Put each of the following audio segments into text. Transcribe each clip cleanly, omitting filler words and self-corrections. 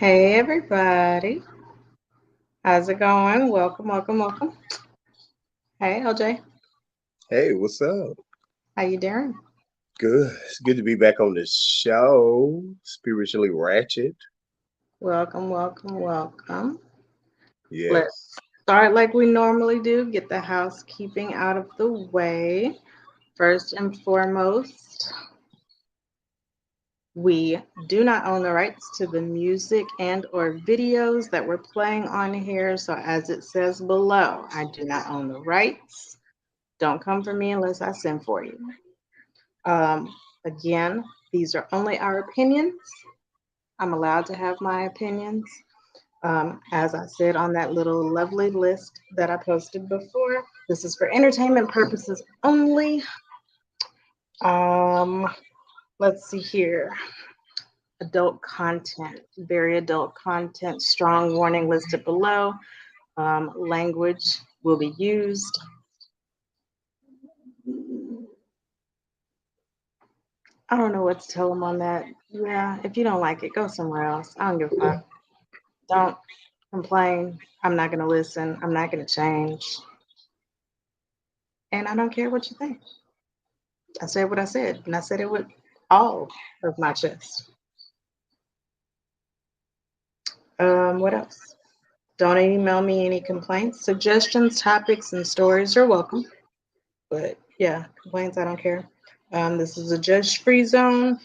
Hey everybody, how's it going? Welcome, welcome, welcome. Hey LJ, Hey, what's up? how you doing? Good. It's good to be back on the show. Spiritually Ratchet. Welcome, welcome, welcome. Yes. Let's start like we normally do. Get the housekeeping out of the way. First and foremost, we do not own the rights to the music and or videos that we're playing on here. So as it says below, I do not own the rights. Don't come for me unless I send for you. Again, these are only our opinions. I'm allowed to have my opinions. As I said on that little lovely list that I posted before, this is for entertainment purposes only. Um, let's see here. Adult content, very adult content, strong warning listed below. Language will be used. I don't know what to tell them on that. Yeah, if you don't like it, go somewhere else. I don't give a fuck. Don't complain. I'm not going to listen. I'm not going to change. And I don't care what you think. I said what I said, and I said it with all of my chest. What else? Don't email me any complaints. Suggestions, topics, and stories are welcome. But yeah, complaints, I don't care. This is a judge free zone.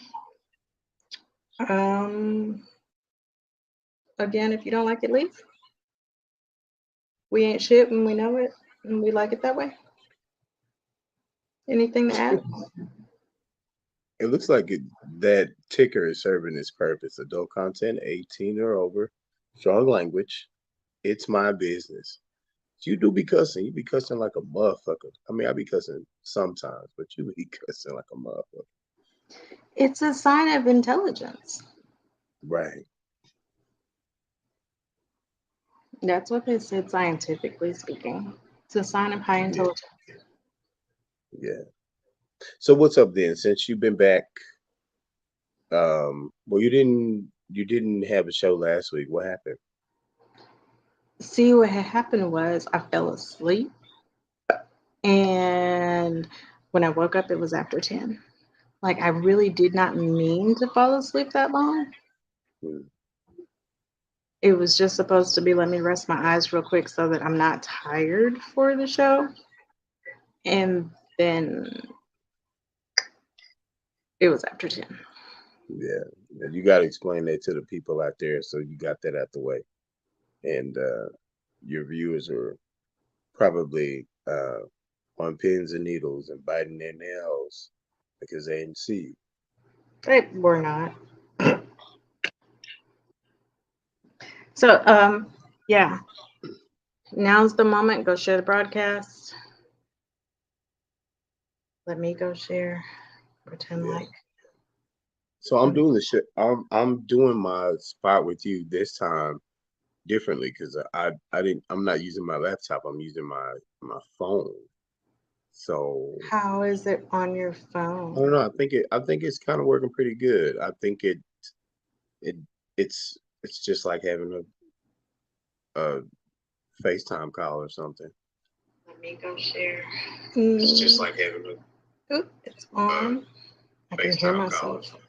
Um, Again, if you don't like it, leave. We ain't shit when we know it, and we like it that way. Anything to add? It looks like that ticker is serving its purpose. Adult content, 18 or over. Strong language. It's my business. You do be cussing. You be cussing like a motherfucker. I mean, I be cussing sometimes, but you be cussing like a motherfucker. It's a sign of intelligence. Right. That's what they said scientifically speaking. It's a sign of high Yeah. intelligence. Yeah. So what's up then? Since you've been back, well, you didn't have a show last week. What happened? See, what had happened was I fell asleep, and when I woke up, it was after 10. Like, I really did not mean to fall asleep that long. Hmm. It was just supposed to be let me rest my eyes real quick so that I'm not tired for the show. And then it was after 10. Yeah, and you got to explain that to the people out there. So you got that out the way, and your viewers are probably on pins and needles and biting their nails because they didn't see you. They were not. So, yeah, now's the moment. Go share the broadcast. Let me go share. Pretend Yeah. like. So I'm doing the shit. I'm doing my spot with you this time differently because I didn't. I'm not using my laptop. I'm using my phone. So How is it on your I don't phone? know. I think it's kind of working pretty good. I think it it's just like having a FaceTime call or something. Let me go share. It's just Mm, like having oop, it's a on. I can hear FaceTime call or myself. something.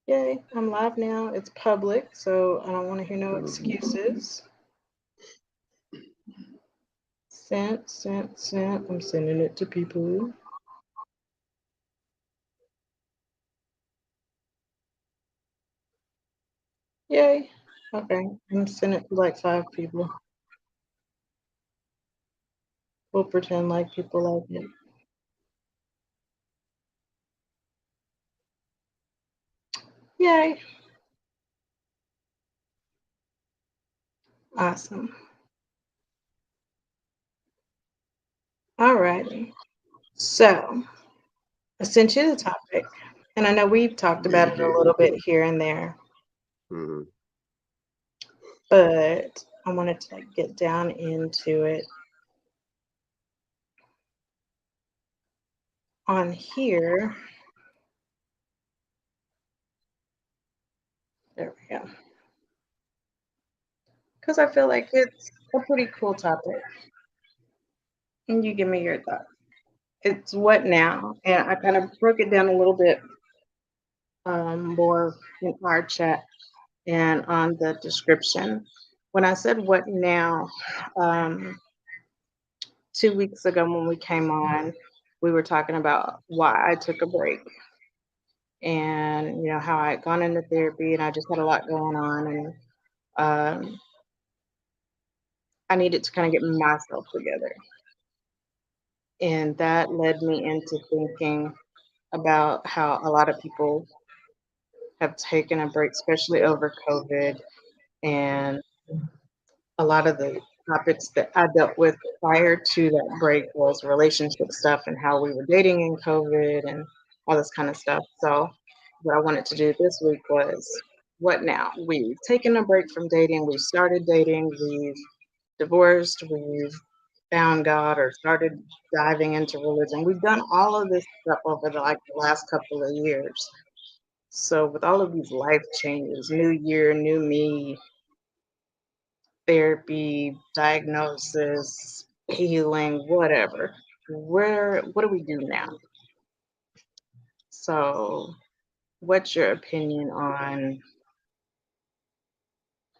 Yay, I'm live now. It's public, so I don't want to hear no Mhm. excuses. Sent, sent, sent. I'm sending it to people. Yay. Okay, I'm sending it to like 5 people. We'll pretend like people like it. Yay. Awesome. Alrighty. So I sent you the topic, and I know we've talked Yeah, about you it a did. little bit here and there, Hmm. but I wanted to get down into it on here. There we go. Because I feel like it's a pretty cool topic. And you give me your thoughts. It's what now? And I kind of broke it down a little bit more in our chat and on the description. When I said what now, um, 2 weeks ago when we came on, we were talking about why I took a break and how I had gone into therapy and I just had a lot going on and um, I needed to kind of get myself together. And that led me into thinking about how a lot of people have taken a break, especially over COVID. And a lot of the topics that I dealt with prior to that break was relationship stuff and how we were dating in COVID and all this kind of stuff. So, what I wanted to do this week was what now? We've taken a break from dating, we've started dating, we've divorced, we've found God or started diving into religion. We've done all of this stuff over the last couple of years. So with all of these life changes, new year, new me, therapy, diagnosis, healing, whatever, what do we do now? So what's your opinion on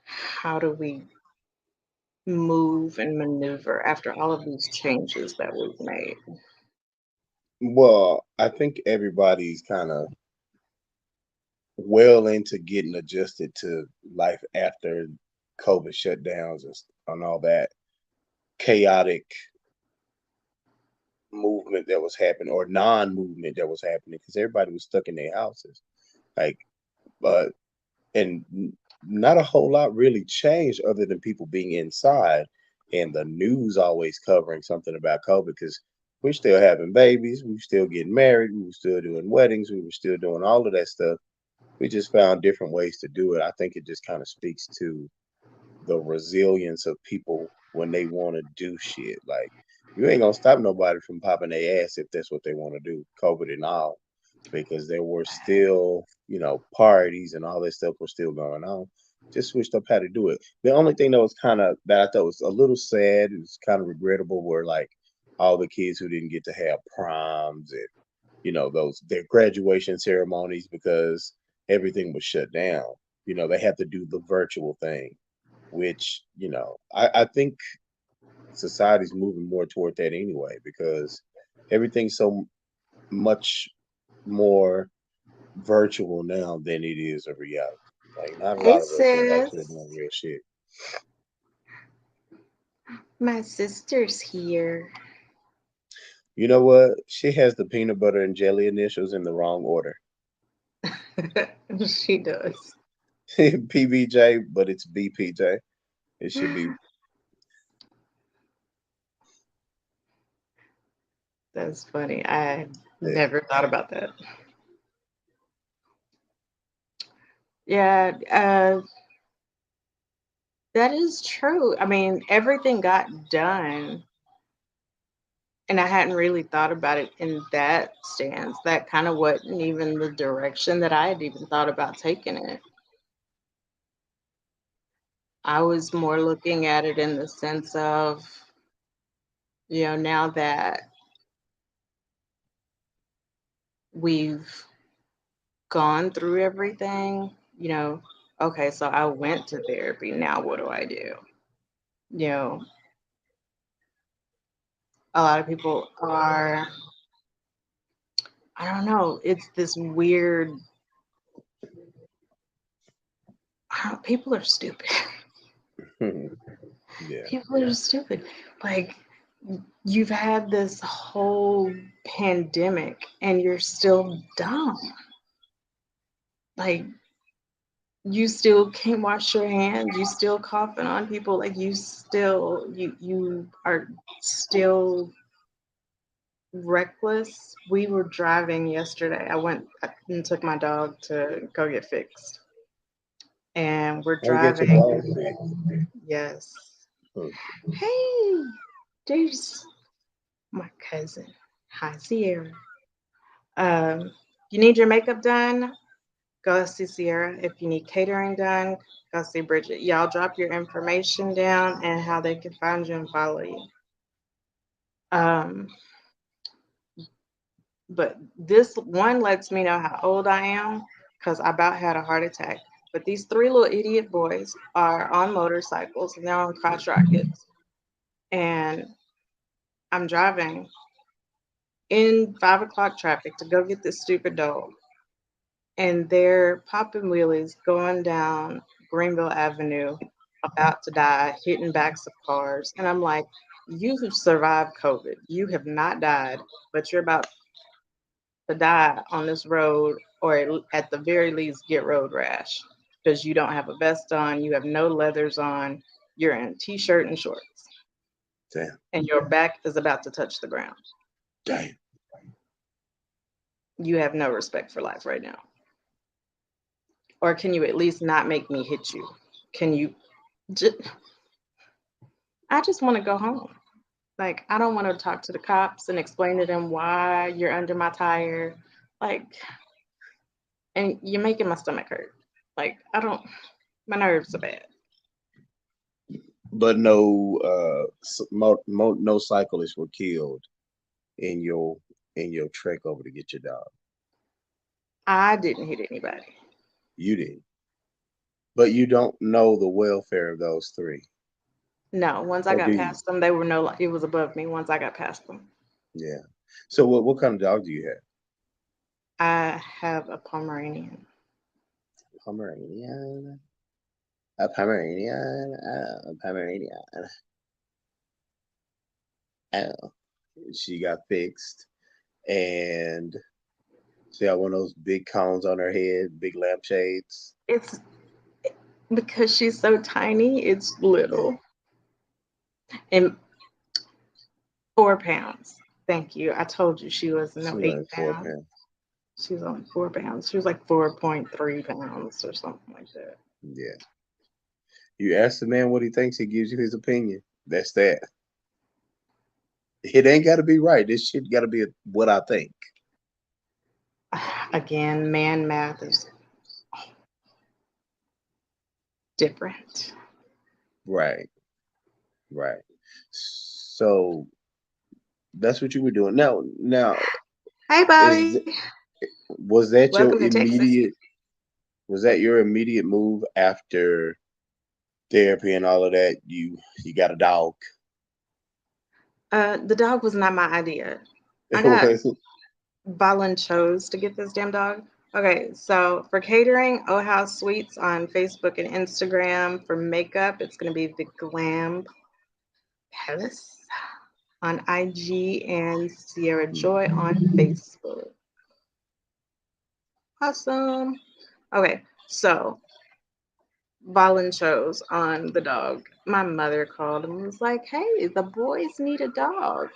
how do we move and maneuver after all of these changes that we've made? Well, I think everybody's kind of well into getting adjusted to life after COVID shutdowns and all that chaotic movement that was happening or non-movement that was happening because everybody was stuck in their houses. Like, but and not a whole lot really changed other than people being inside and the news always covering something about COVID because we're still having babies, we were still getting married, we were still doing weddings, we were still doing all of that stuff. We just found different ways to do it. I think it just kind of speaks to the resilience of people when they want to do shit. Like you ain't gonna stop nobody from popping their ass if that's what they want to do, COVID and all, because there were still, parties and all that stuff was still going on. Just switched up how to do it. The only thing that was kind of that I thought was a little sad, it was kind of regrettable, were like all the kids who didn't get to have proms and those their graduation ceremonies because everything was shut down. They had to do the virtual thing, which I think society's moving more toward that anyway because everything's so much more virtual now than it is a reality. Like not a Hey lot of us are actually sis, doing real shit. my sister's here. You know what? She has the peanut butter and jelly initials in the wrong order. She does. PBJ, but it's BPJ. It should be. That's funny. I eh, never thought about that. Yeah, that is true. I mean, everything got done, and I hadn't really thought about it in that stance. That kind of wasn't even the direction that I had even thought about taking it. I was more looking at it in the sense of, now that we've gone through everything, okay, so I went to therapy. Now what do I do? You know, a lot of people are, I don't know, it's this weird, people are stupid. yeah. People are stupid. Like, you've had this whole pandemic and you're still dumb. Like, you still can't wash your hands, you still coughing on people, like you are still reckless. We were driving yesterday. I went and took my dog to go get fixed. And we're Don't get your driving. dog sick. Yes. Hmm. Hey, there's my cousin. Hi, Sierra. Um, you need your makeup done? Go see Sierra. If you need catering done, go see Bridget. Y'all drop your information down and how they can find you and follow you. Um, but this one lets me know how old I am because I about had a heart attack. But these three little idiot boys are on motorcycles and they're on crotch rockets. And I'm driving in 5 o'clock traffic to go get this stupid dog. And they're popping wheelies going down Greenville Avenue, about to die, hitting backs of cars. And I'm like, you have survived COVID. You have not died, but you're about to die on this road, or at the very least, get road rash because you don't have a vest on, you have no leathers on, you're in t shirt and shorts, Damn. and your back is about to touch the ground. Damn. You have no respect for life right now. Or can you at least not make me hit you? Can you just, I just want to go home. Like, I don't want to talk to the cops and explain to them why you're under my tire. Like, and you're making my stomach hurt. Like, I don't, my nerves are bad. But no, no cyclists were killed in your trek over to get your dog. I didn't hit anybody. You did, but you don't know the welfare of those three, No, once I or do got you? past them, they were no, it was above me once I got past them. Yeah. So what kind of dog do you have? I have a Pomeranian. Pomeranian. A Pomeranian. A Pomeranian. Oh, she got fixed, and she got one of those big cones on her head, big lampshades. It's because she's so tiny, it's Yeah, little. And 4 pounds. Thank you. I told you she was no she was eight only four pounds. pounds. She was only 4 pounds. She was like 4.3 pounds or something like that. Yeah. You ask the man what he thinks, he gives you his opinion. That's that. It ain't got to be right. This shit got to be what I think. Again, man math is different. Right. Right. So that's what you were doing. Now, Hey, is Bobby. was that your Welcome to Texas. immediate? Was that your immediate move after therapy and all of that? You got a dog. The dog was not my idea. I It got was volunteers to get this damn dog. Okay, so for catering, Oh House Sweets on Facebook and Instagram. For makeup, it's going to be the Glam Palace on IG and Sierra Joy on Facebook. Awesome. Okay, so Volun chose on the dog. My mother called and was like, hey, the boys need a dog.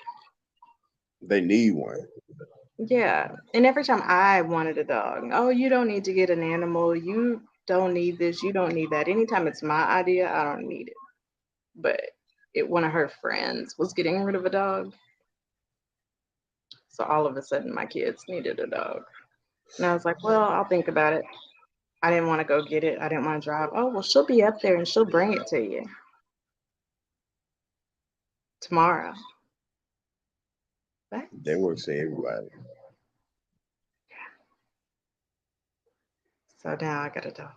they need one. Yeah. And every time I wanted a dog, oh, you don't need to get an animal. You don't need this. You don't need that. Anytime it's my idea, I don't need it. But one of her friends was getting rid of a dog. So all of a sudden, my kids needed a dog. And I was like, well, I'll think about it. I didn't want to go get it. I didn't want to drive. Oh, well, she'll be up there and she'll bring it to you tomorrow. But That works for everybody. so now I got a dog.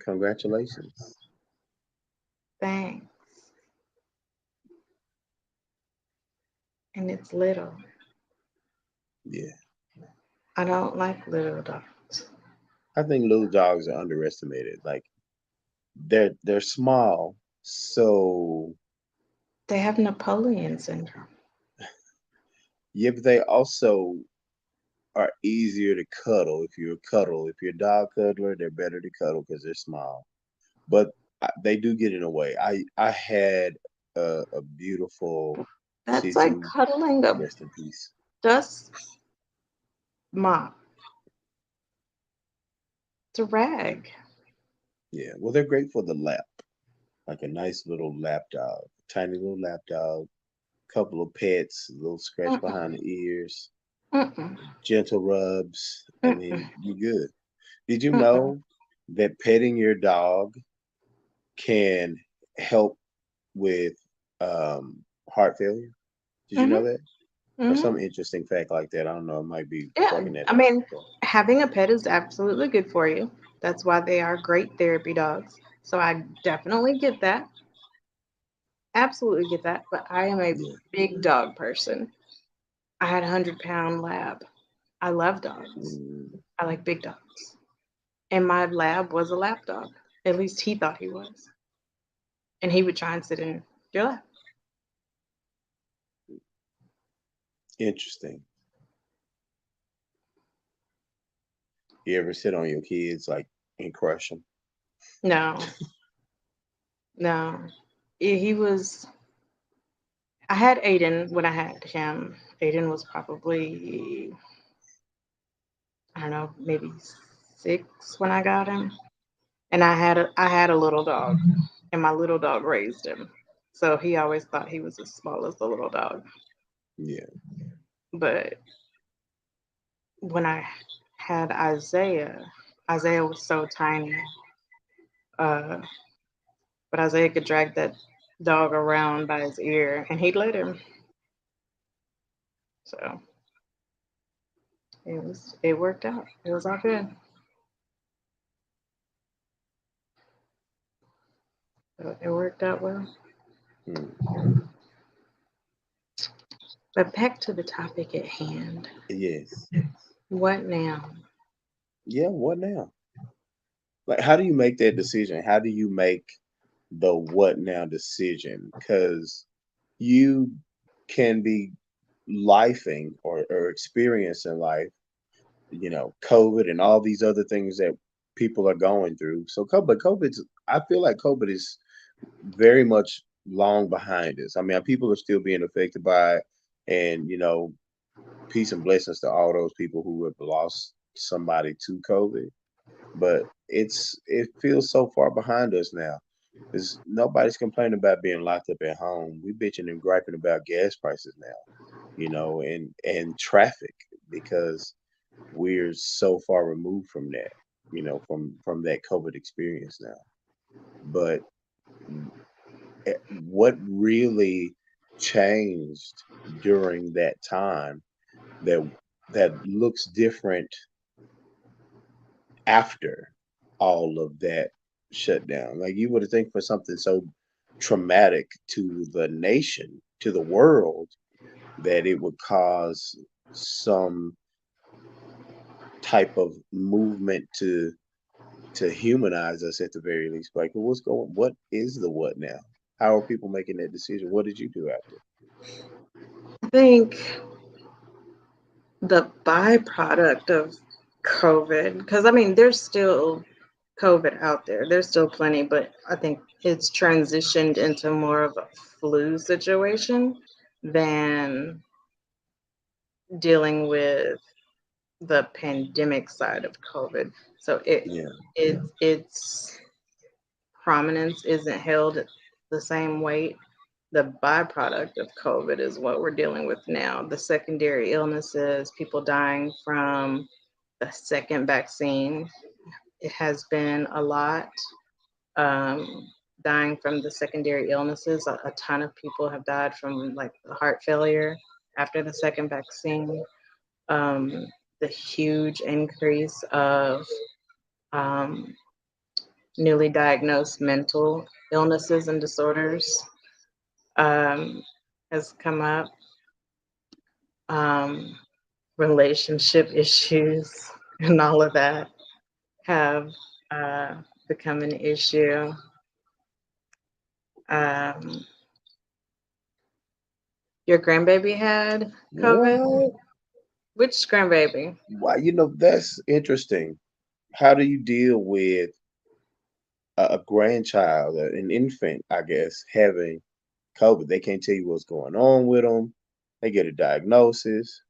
Congratulations. Thanks. And it's little. Yeah. I don't like little dogs. I think little dogs are underestimated. Like they're small, so They have Napoleon syndrome. yeah, but they also are easier to cuddle if you're a cuddle. If you're a dog cuddler, they're better to cuddle because they're small. But they do get in the way. I had a beautiful Shih That's like Tzu, cuddling a rest in peace. dust mop. It's a rag. Yeah, well, they're great for the lap, like a nice little lap dog, tiny little lap dog. Couple of pets, a little scratch Mm-mm, behind the ears, mm-mm, gentle rubs, and then mm-mm. you good. Did you Mm-mm. know that petting your dog can help with heart failure? Did you know Hmm. that? Or Hmm. some interesting fact like that? I don't know. I might be Yeah, fucking that I up. mean, having a pet is absolutely good for you. That's why they are great therapy dogs. So I definitely get that. Absolutely get that. But I am a Yeah. big dog person. I had a 100-pound lab. I love dogs. Mm, I like big dogs. And my lab was a lap dog. At least he thought he was. And he would try and sit in your lap. interesting. You ever sit on your kids like and crush them? No, no. He was, I had Aiden when I had him. Aiden was probably, I don't know, maybe 6 when I got him. And I had a little dog, and my little dog raised him. So he always thought he was as small as the little dog. Yeah. But when I had Isaiah, Isaiah was so tiny. Uh, but Isaiah could drag that dog around by his ear, and he'd let him. So it worked out. It was all good. So it worked out well. Mm. But back to the topic at hand. Yes. What now? Yeah. What now? Like, how do you make that decision? How do you make the what now decision? Because you can be lifing or experiencing life, COVID and all these other things that people are going through. So, but COVID's, I feel like COVID is very much long behind us. I mean, people are still being affected by it. And, peace and blessings to all those people who have lost somebody to COVID. But it feels so far behind us now. Because nobody's complaining about being locked up at home. We bitching and griping about gas prices now, and traffic because we're so far removed from that, from that COVID experience now. But what really changed during that time that looks different after all of that shutdown? Like you would think for something so traumatic to the nation, to the world, that it would cause some type of movement to humanize us at the very least. Like, well, what is the what now? How are people making that decision? What did you do after? I think the byproduct of COVID, because I mean, there's still COVID out there. There's still plenty, but I think it's transitioned into more of a flu situation than dealing with the pandemic side of COVID. So Yeah, its prominence isn't held the same weight. The byproduct of COVID is what we're dealing with now. The secondary illnesses, people dying from the second vaccine. It has been a lot. Um, Dying from the secondary illnesses. A ton of people have died from like heart failure after the second vaccine. Um, the huge increase of um, newly diagnosed mental illnesses and disorders um, has come up. Um, Relationship issues and all of that have uh, become an issue. Um, your grandbaby had COVID? what? Which grandbaby? Why? That's interesting. How do you deal with a grandchild, an infant, I guess, having COVID? They can't tell you what's going on with them. They get a diagnosis.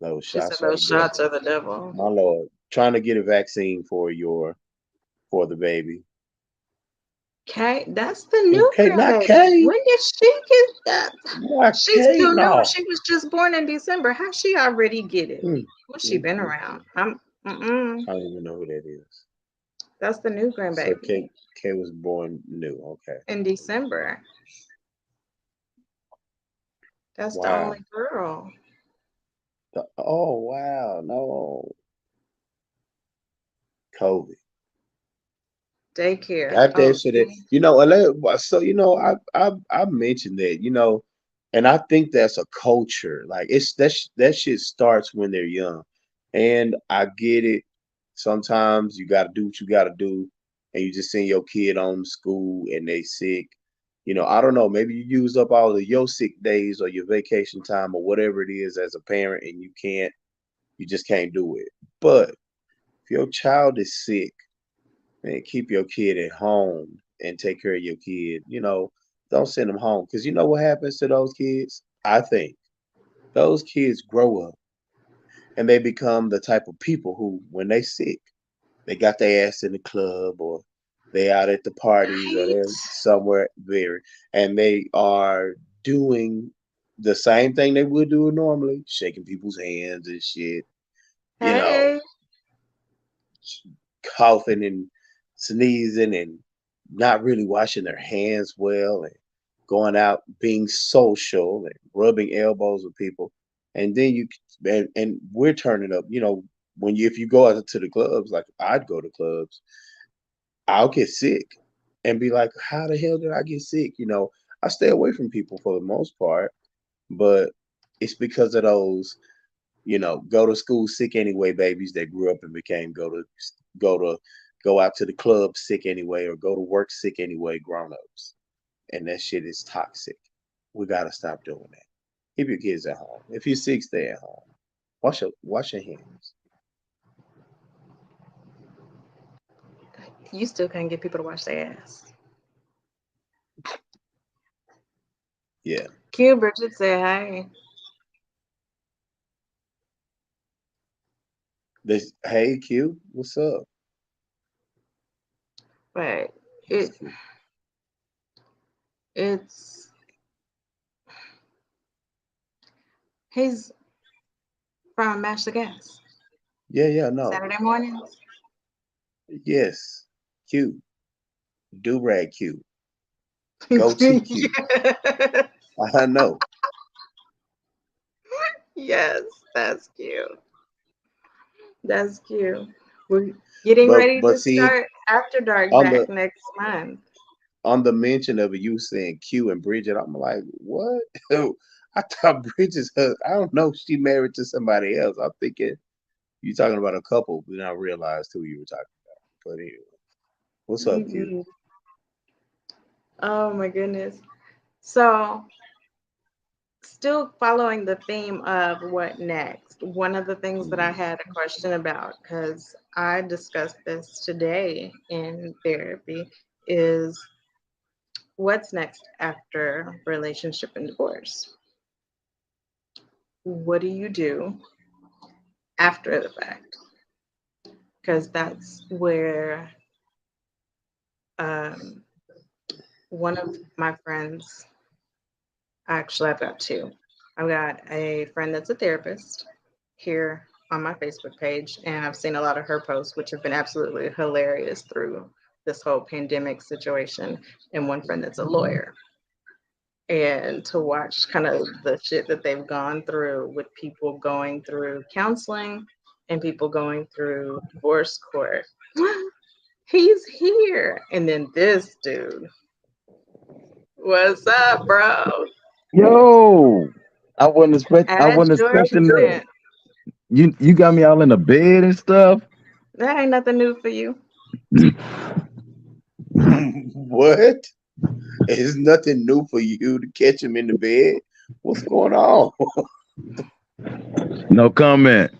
Those She said shots are the those shots devil. are the devil. My lord, trying to get a vaccine for the baby. Kate, that's the new Okay, not grandbaby. K, When did she get that? not She's K. still new. No. She was just born in December. How she already get it? Mm, What's she mm, been mm. around? Mm-mm. I don't even know who that is. That's the new So grandbaby K was born new. Okay. in December. That's the Wow. only girl. Oh wow. No. COVID. Daycare. Got that Oh, shit. see? So I mentioned that, and I think that's a culture. Like that shit starts when they're young, and I get it. Sometimes you got to do what you got to do, and you just send your kid on to school and they sick. I don't know. Maybe you used up all of your sick days or your vacation time or whatever it is as a parent, and you just can't do it. But if your child is sick, man, keep your kid at home and take care of your kid. Don't send them home because you know what happens to those kids. I think those kids grow up and they become the type of people who, when they sick, they got their ass in the club or they out at the parties or Right. they're somewhere very, and they are doing the same thing they would do normally, shaking people's hands and shit. You know, Hey. coughing and sneezing and not really washing their hands well and going out being social and rubbing elbows with people. And then and we're turning up, if you go out to the clubs, like I'd go to clubs, I'll get sick and be like, how the hell did I get sick? I stay away from people for the most part, but it's because of those, go to school sick anyway babies that grew up and became go to go out to the club sick anyway or go to work sick anyway grown-ups. And that shit is toxic. We gotta stop doing that. Keep your kids at home. If you're sick, stay at home. Wash your hands. You still can't get people to wash their ass. Yeah. Q Bridget said hi. Hey Q, what's up? But That's it cute. it's he's from Mash the Gas. Yeah, yeah, no. Saturday mornings. Yes. Q. Do rag Q. Goatee Q. Yeah. I know. Yes, that's cute. That's cute. We're getting ready But to see, start After Dark on the back next month. mention of it, you saying Q and Bridget, I'm like, what? I thought Bridget's I don't know, she married to somebody else. I'm thinking you talking about a couple, but then I realized who you were talking about. But anyway, what's up, Q? Mm-mm. Oh my goodness. So, still following the theme of what next, one of the things that I Mm. had a question about, because I discussed this today in therapy, is what's next after relationship and divorce? What do you do after the fact? Because that's where um, one of my friends, actually, I've got two. I've got a friend that's a therapist here on my Facebook page, and I've seen a lot of her posts, which have been absolutely hilarious through this whole pandemic situation, and one friend that's a lawyer. And to watch kind of the shit that they've gone through with people going through counseling and people going through divorce court. He's here. And then this dude, what's up, bro? Yo, I As wasn't George expecting that. sent. You got me all in the bed and stuff. That ain't nothing new for you. What? It's nothing new for you to catch him in the bed. What's going on? No comment.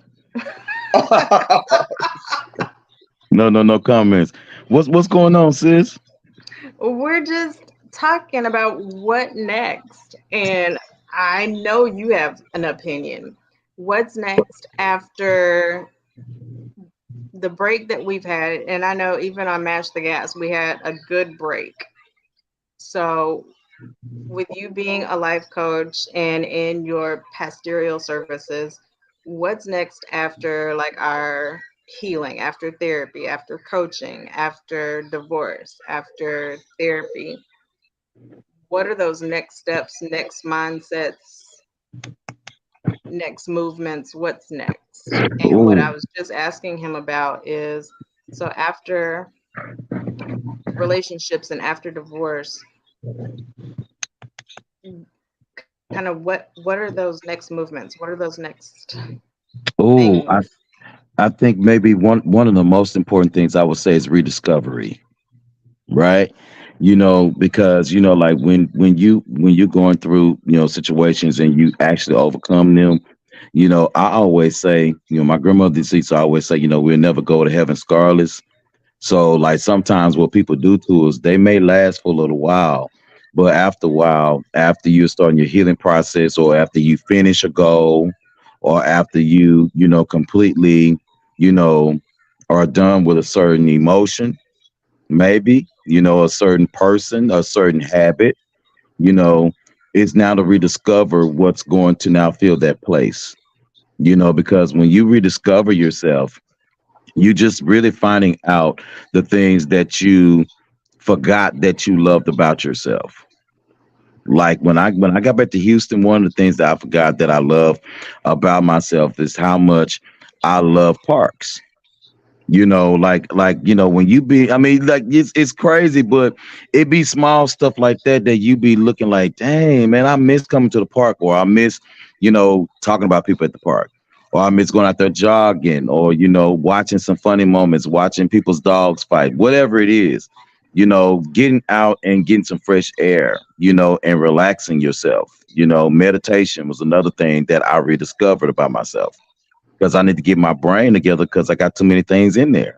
No comments. What's going on, sis? We're just talking about what next. And I know you have an opinion. What's next after the break that we've had? And I know even on Mash the Gas, we had a good break. So, with you being a life coach and in your pastoral services, what's next after like our healing, after therapy, after coaching, after divorce, after therapy, what are those next steps, next mindsets, next movements? What's next? And what I Oh, was just asking him about is, so after relationships and after divorce, kind of what are those next movements? What are those next oh, things? I think maybe one of the most important things I would say is rediscovery, right? Because like when you're going through situations and you actually overcome them. I always say, my grandmother used to always say, we'll never go to heaven scarless. So like sometimes what people do to us, they may last for a little while, but after a while, after you're starting your healing process, or after you finish a goal, or after you completely, you know, are done with a certain emotion, maybe, a certain person, a certain habit, you know, it's now to rediscover what's going to now fill that place. Because when you rediscover yourself, you just really finding out the things that you forgot that you loved about yourself. Like when I got back to Houston, one of the things that I forgot that I love about myself is how much I love parks. When you be, I mean, like it's crazy, but it be small stuff like that that you be looking like, dang man, I miss coming to the park, or I miss talking about people at the park, or I miss going out there jogging, or watching some funny moments, watching people's dogs fight, whatever it is. Getting out and getting some fresh air, and relaxing yourself. Meditation was another thing that I rediscovered about myself, because I need to get my brain together because I got too many things in there.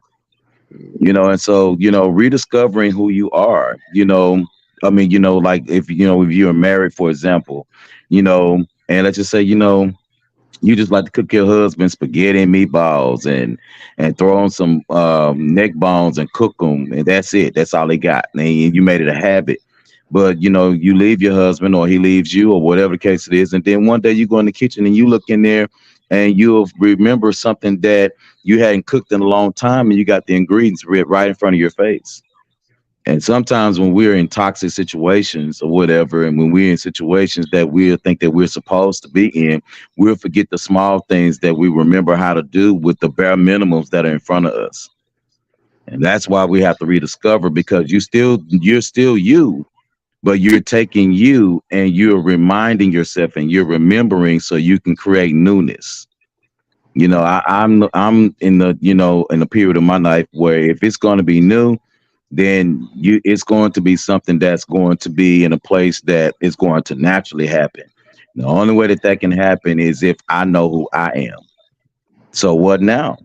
And so, rediscovering who you are, I mean, like if you're married, for example, and let's just say, you just like to cook your husband spaghetti and meatballs, and throw on some neck bones and cook them, and that's it. That's all they got. And you made it a habit. But you leave your husband, or he leaves you, or whatever the case it is, and then one day you go in the kitchen and you look in there, and you'll remember something that you hadn't cooked in a long time, and you got the ingredients right in front of your face. And sometimes when we're in toxic situations or whatever, and when we're in situations that we think that we're supposed to be in, we'll forget the small things that we remember how to do with the bare minimums that are in front of us. And that's why we have to rediscover, because you're still you, but you're taking you and you're reminding yourself and you're remembering so you can create newness. I'm in the period of my life where if it's going to be new, then it's going to be something that's going to be in a place that is going to naturally happen. The only way that that can happen is if I know who I am. So what now?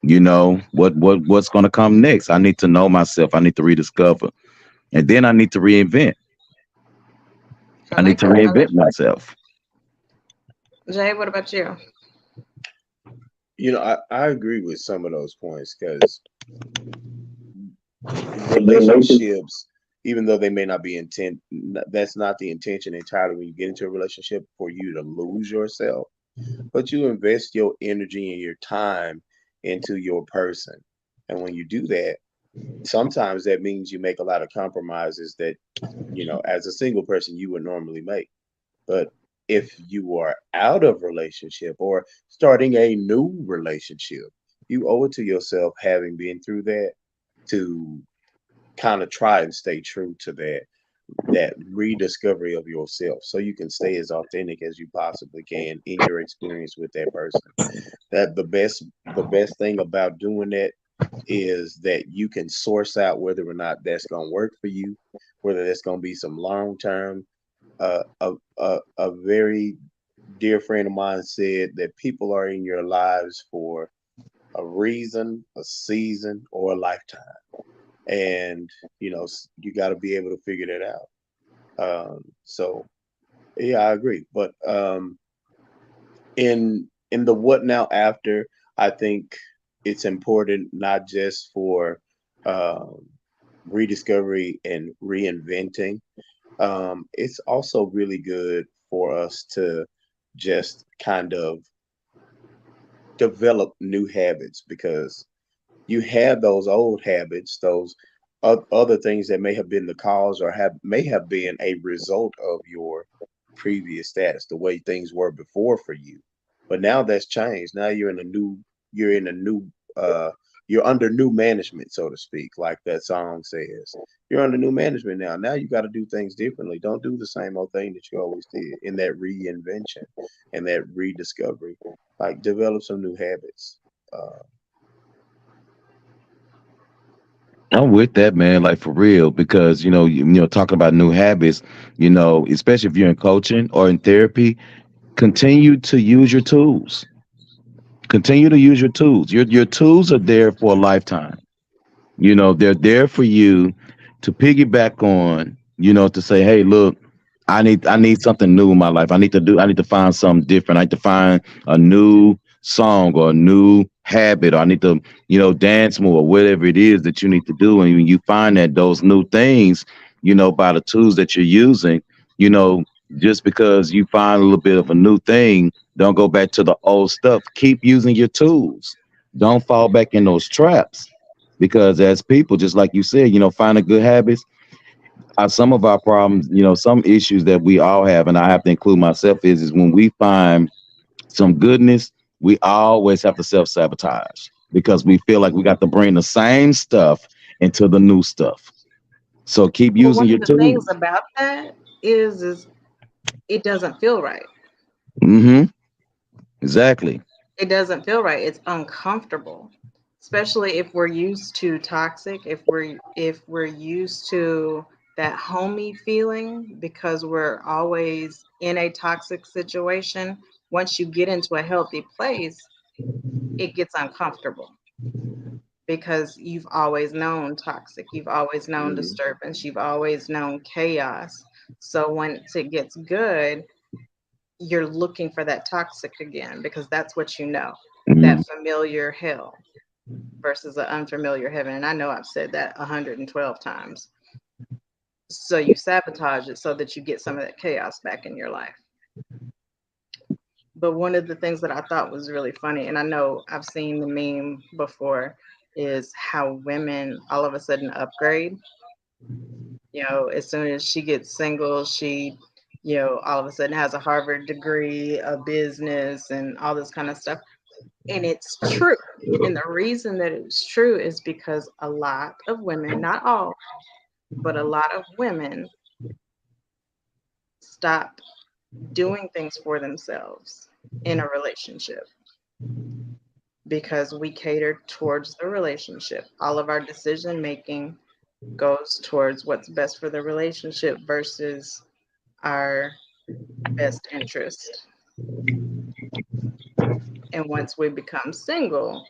What's going to come next? I need to know myself. I need to rediscover, and then I need to reinvent. I I need like to it. reinvent myself. Jay, what about you? I agree with some of those points because relationships, even though they may not be that's not the intention entirely when you get into a relationship for you to lose yourself, but you invest your energy and your time into your person. And when you do that, sometimes that means you make a lot of compromises that, as a single person, you would normally make. But if you are out of relationship or starting a new relationship, you owe it to yourself, having been through that, to kind of try and stay true to that rediscovery of yourself so you can stay as authentic as you possibly can in your experience with that person. That the best thing about doing that is that you can source out whether or not that's going to work for you, whether that's going to be some long term. A very dear friend of mine said that people are in your lives for a reason, a season, or a lifetime, and you got to be able to figure that out. So yeah, I agree. But in the what now after, I think it's important not just for um, rediscovery and reinventing. It's also really good for us to just kind of develop new habits because you have those old habits, those other things that may have been the cause or have may have been a result of your previous status, the way things were before for you. But now that's changed. Now you're in a new uh you're under new management, so to speak, like that song says. You're under new management now. Now you got to do things differently. Don't do the same old thing that you always did in that reinvention and that rediscovery. Like develop some new habits. Uh, I'm with that, man. Like for real, because talking about new habits, especially if you're in coaching or in therapy, continue to use your tools. Continue to use your tools. Your tools are there for a lifetime. They're there for you to piggyback on, to say, hey, look, I need something new in my life. I need to find something different. I need to find a new song or a new habit, or I need to, dance more, or whatever it is that you need to do. And when you find that those new things, by the tools that you're using, you know, just because you find a little bit of a new thing, don't go back to the old stuff. Keep using your tools. Don't fall back in those traps. Because as people, just like you said, finding good habits, some of our problems, some issues that we all have, and I have to include myself, is when we find some goodness, we always have to self sabotage because we feel like we got to bring the same stuff into the new stuff. So keep Well, using one your of the things tools. about that is it doesn't feel right. Mm-hmm. Exactly. It doesn't feel right. It's uncomfortable, especially if we're used to toxic, if we're used to that homey feeling because we're always in a toxic situation. Once you get into a healthy place, it gets uncomfortable because you've always known toxic, you've always known mhm. disturbance, you've always known chaos. So once it gets good, you're looking for that toxic again because that's what you know, that Mm, familiar hell versus an unfamiliar heaven. And I know I've said that 112 times. So you sabotage it so that you get some of that chaos back in your life. But one of the things that I thought was really funny, and I know I've seen the meme before, is how women all of a sudden upgrade. As soon as she gets single, she, all of a sudden has a Harvard degree, a business, and all this kind of stuff. And it's true. And the reason that it's true is because a lot of women, not all, but a lot of women stop doing things for themselves in a relationship because we cater towards the relationship. All of our decision making goes towards what's best for the relationship versus our best interest. And once we become single,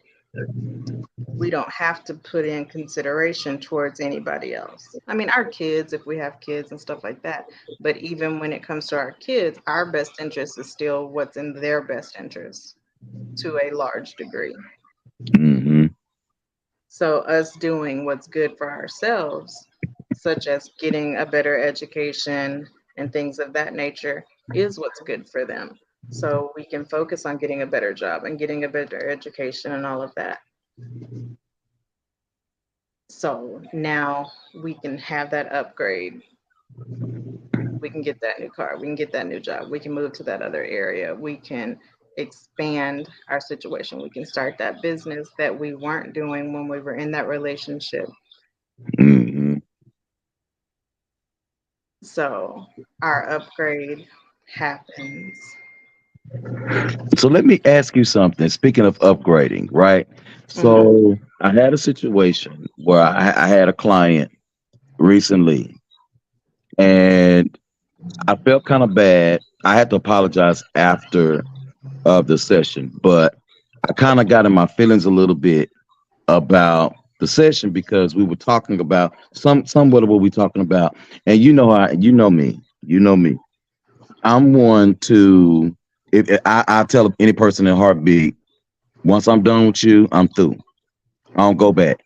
we don't have to put in consideration towards anybody else. I mean, our kids, if we have kids and stuff like that, but even when it comes to our kids, our best interest is still what's in their best interest to a large degree. mm-hmm. So, us doing what's good for ourselves, such as getting a better education and things of that nature, is what's good for them. So, we can focus on getting a better job and getting a better education and all of that. So, now we can have that upgrade. We can get that new car. We can get that new job. We can move to that other area. We can expand our situation. We can start that business that we weren't doing when we were in that relationship. Mm-hmm. So our upgrade happens. So let me ask you something. Speaking of upgrading, right? Hmm. So I had a situation where I had a client recently, and I felt kind of bad. I had to apologize after of the session, but I kind of got in my feelings a little bit about the session because we were talking about somewhat of what we're talking about. And you know me. I'm one to if I tell any person in heartbeat, once I'm done with you, I'm through. I don't go back.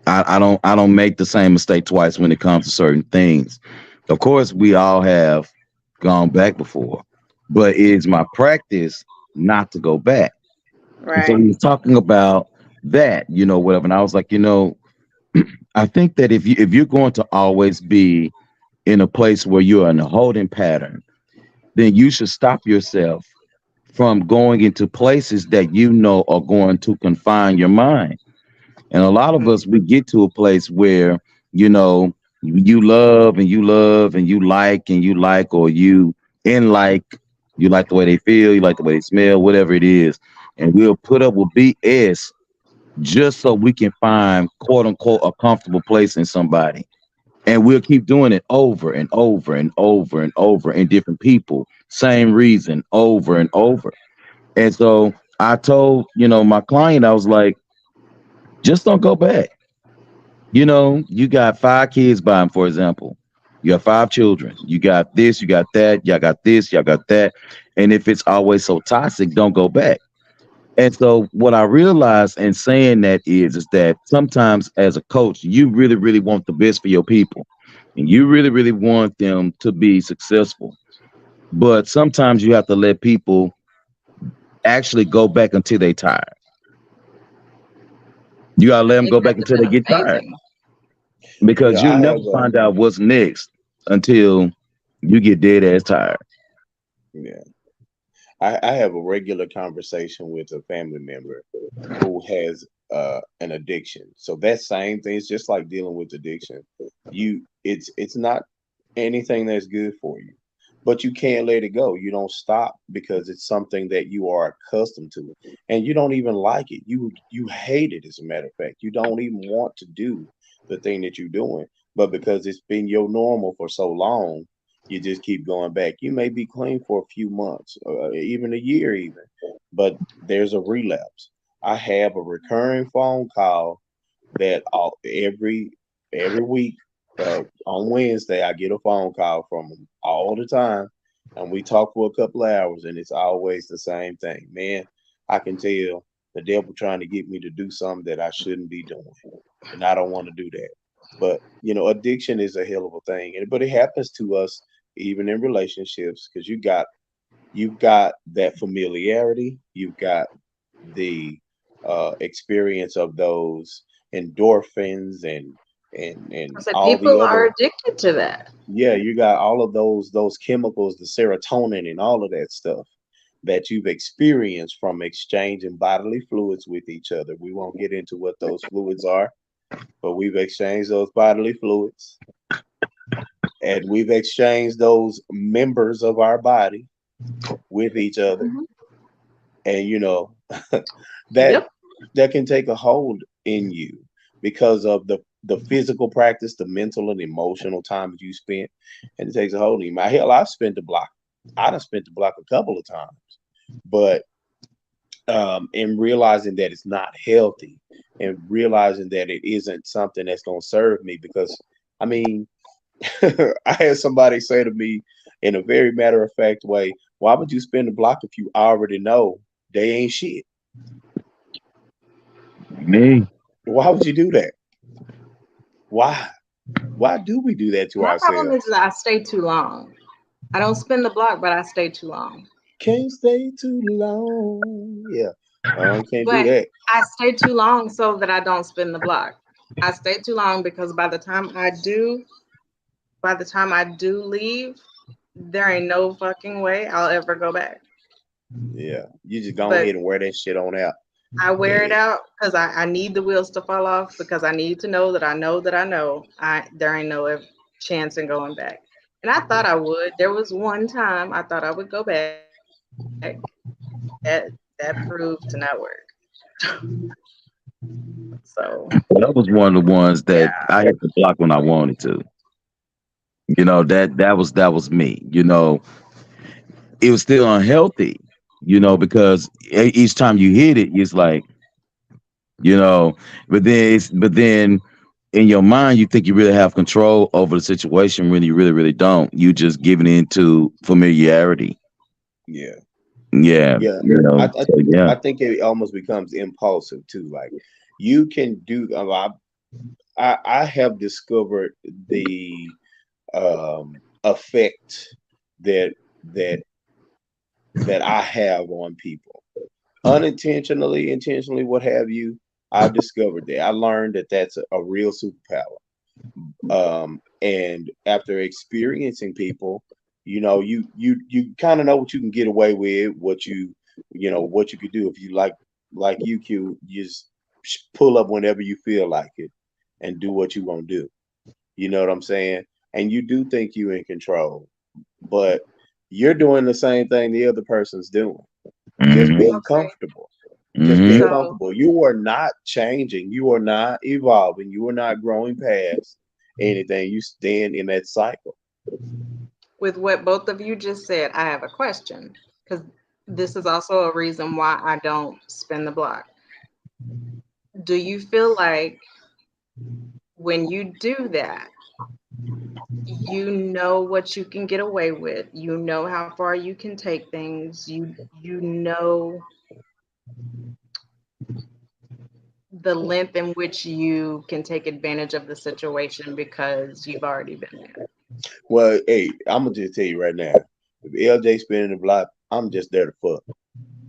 I don't make the same mistake twice when it comes to certain things. Of course, we all have gone back before, but it's my practice not to go back. And so Right. he was talking about that, whatever. And I was like, I think that if you're going to always be in a place where you're in a holding pattern, then you should stop yourself from going into places that are going to confine your mind. And a lot of Mhm. us, we get to a place where, you know, you love and you love and you like, or you like the way they feel, you like the way they smell, whatever it is. And we'll put up with BS just so we can find quote unquote a comfortable place in somebody. And we'll keep doing it over and over and over and over in different people. Same reason over and over. And so I told, my client, I was like, just don't go back. You got 5 kids by him, for example. You got 5 children. You got this, you got that, y'all got this, y'all got that. And if it's always so toxic, don't go back. And so what I realized in saying that is that sometimes as a coach, you really, really want the best for your people. And you really, really want them to be successful. But sometimes you have to let people actually go back until they tired. You gotta I let them think go back that's until they get tired. amazing. Because Yeah, you'll I never have find out what's next until you get dead ass tired. yeah, I have a regular conversation with a family member who has an addiction. So that same thing is just like dealing with addiction. It's not anything that's good for you, but you can't let it go. You don't stop because it's something that you are accustomed to, and you don't even like it. You hate it. As a matter of fact, you don't even want to do the thing that you're doing, but because it's been your normal for so long, you just keep going back. You may be clean for a few months, even a year, even, but there's a relapse. I have a recurring phone call that every week on Wednesday I get a phone call from them all the time, and we talk for a couple of hours, and it's always the same thing. Man, I can tell the devil trying to get me to do something that I shouldn't be doing, and I don't want to do that. But addiction is a hell of a thing, but it happens to us even in relationships because you've got that familiarity, you've got the experience of those endorphins and I said all the people are other, addicted to that. yeah, you got all of those chemicals, the serotonin and all of that stuff that you've experienced from exchanging bodily fluids with each other. We won't get into what those fluids are, but we've exchanged those bodily fluids, and we've exchanged those members of our body with each other. Mhm. And that Yep. that can take a hold in you because of the physical practice, the mental and emotional time that you spent, and it takes a hold of you. My hell, I've spent the block. I done spent the block a couple of times, but in realizing that it's not healthy, and realizing that it isn't something that's going to serve me, because I mean, I had somebody say to me in a very matter of fact way, "Why would you spend the block if you already know they ain't shit? Me, Why would you do that? Why? Why do we do that to My problem is ourselves? that I stay too long. I don't spin the block, but I stay too long. Can't stay too long. Yeah, can't do But that. I stay too long so that I don't spin the block. I stay too long because by the time I do leave, there ain't no fucking way I'll ever go back. Yeah, you just go But ahead and wear that shit on out. I wear it Yeah, out because I need the wheels to fall off because I need to know that I know that I know there ain't no chance in going back. And I thought I would. There was one time I thought I would go back. That proved to not work. So that was one of the ones that yeah. I had to block when I wanted to. That was me. It was still unhealthy. Because each time you hit it, it's like, you know, but then in your mind you think you really have control over the situation when you really, really don't. You just giving into familiarity. yeah, Yeah, yeah. I, I so yeah. I think it almost becomes impulsive too. Like you can do. I have discovered the effect that that that I have on people. unintentionally, intentionally, what have you. I discovered that. I learned that that's a real superpower. And after experiencing people, you kind of know what you can get away with, what you could do if you like you just pull up whenever you feel like it and do what you want to do. You know what I'm saying? And you do think you in control, but you're doing the same thing the other person's doing. Just Hmm. being Okay. comfortable. Just Hmm. being So comfortable. You are not changing. You are not evolving. You are not growing past anything. You stand in that cycle. with what both of you just said, I have a question because this is also a reason why I don't spin the block. Do you feel like when you do that, you know what you can get away with, you know how far you can take things, you know the length in which you can take advantage of the situation because you've already been there? Well, hey, I'm gonna just tell you right now. If LJ spinning the block, I'm just there to fuck.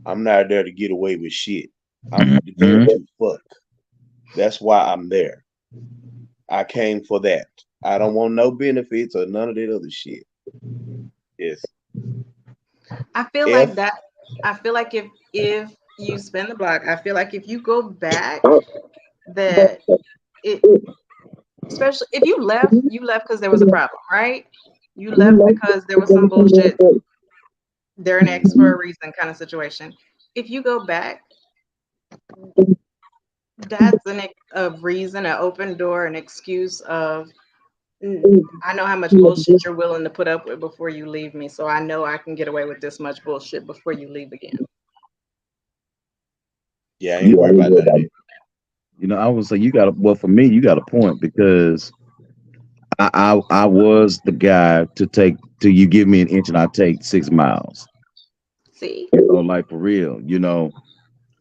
I'm not there to get away with shit. I'm there Hmm. to fuck. That's why I'm there. I came for that. I don't want no benefits or none of that other shit. Yes. I feel like If that. I feel like if you spin the block, I feel like if you go back, that it, especially if you left because there was a problem, right? You left because there was some bullshit. They're an ex for a reason, kind of situation. If you go back, that's a reason, an open door, an excuse of I know how much bullshit you're willing to put up with before you leave me, so I know I can get away with this much bullshit before you leave again. yeah, I ain't worried about none of that. I would say you got a well for me, you got a point because I was the guy to take till you give me an inch and I take 6 miles. See, Like for real.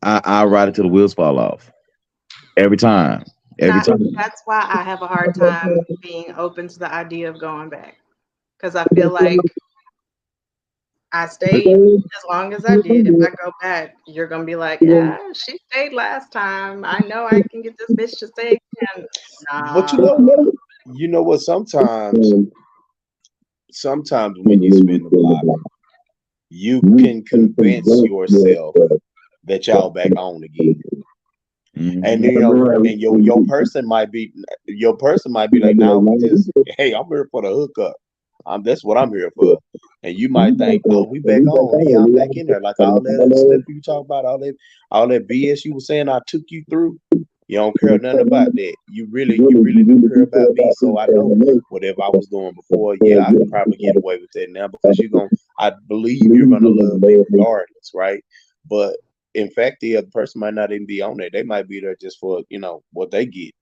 I ride it till the wheels fall off. Every time. Every that time. that's why I have a hard time being open to the idea of going back because I feel like I stayed as long as I did. If I go back, you're gonna be like, "Yeah, she stayed last time. I know I can get this bitch to stay again." But No. you know what? Sometimes when you spin the block, you can convince yourself that y'all back on again. And Mhm. and your person might be like, now we just hey, I'm here for the hookup. That's what I'm here for. And you might think, oh, we back on. Yeah, I'm back in there. Like all that other stuff you talk about, all that BS you were saying I took you through. You don't care nothing about that. You really do care about me. So I know whatever I was doing before, yeah, I can probably get away with that now because I believe you're gonna love me regardless, right? But in fact, the other person might not even be on there. They might be there just for what they get.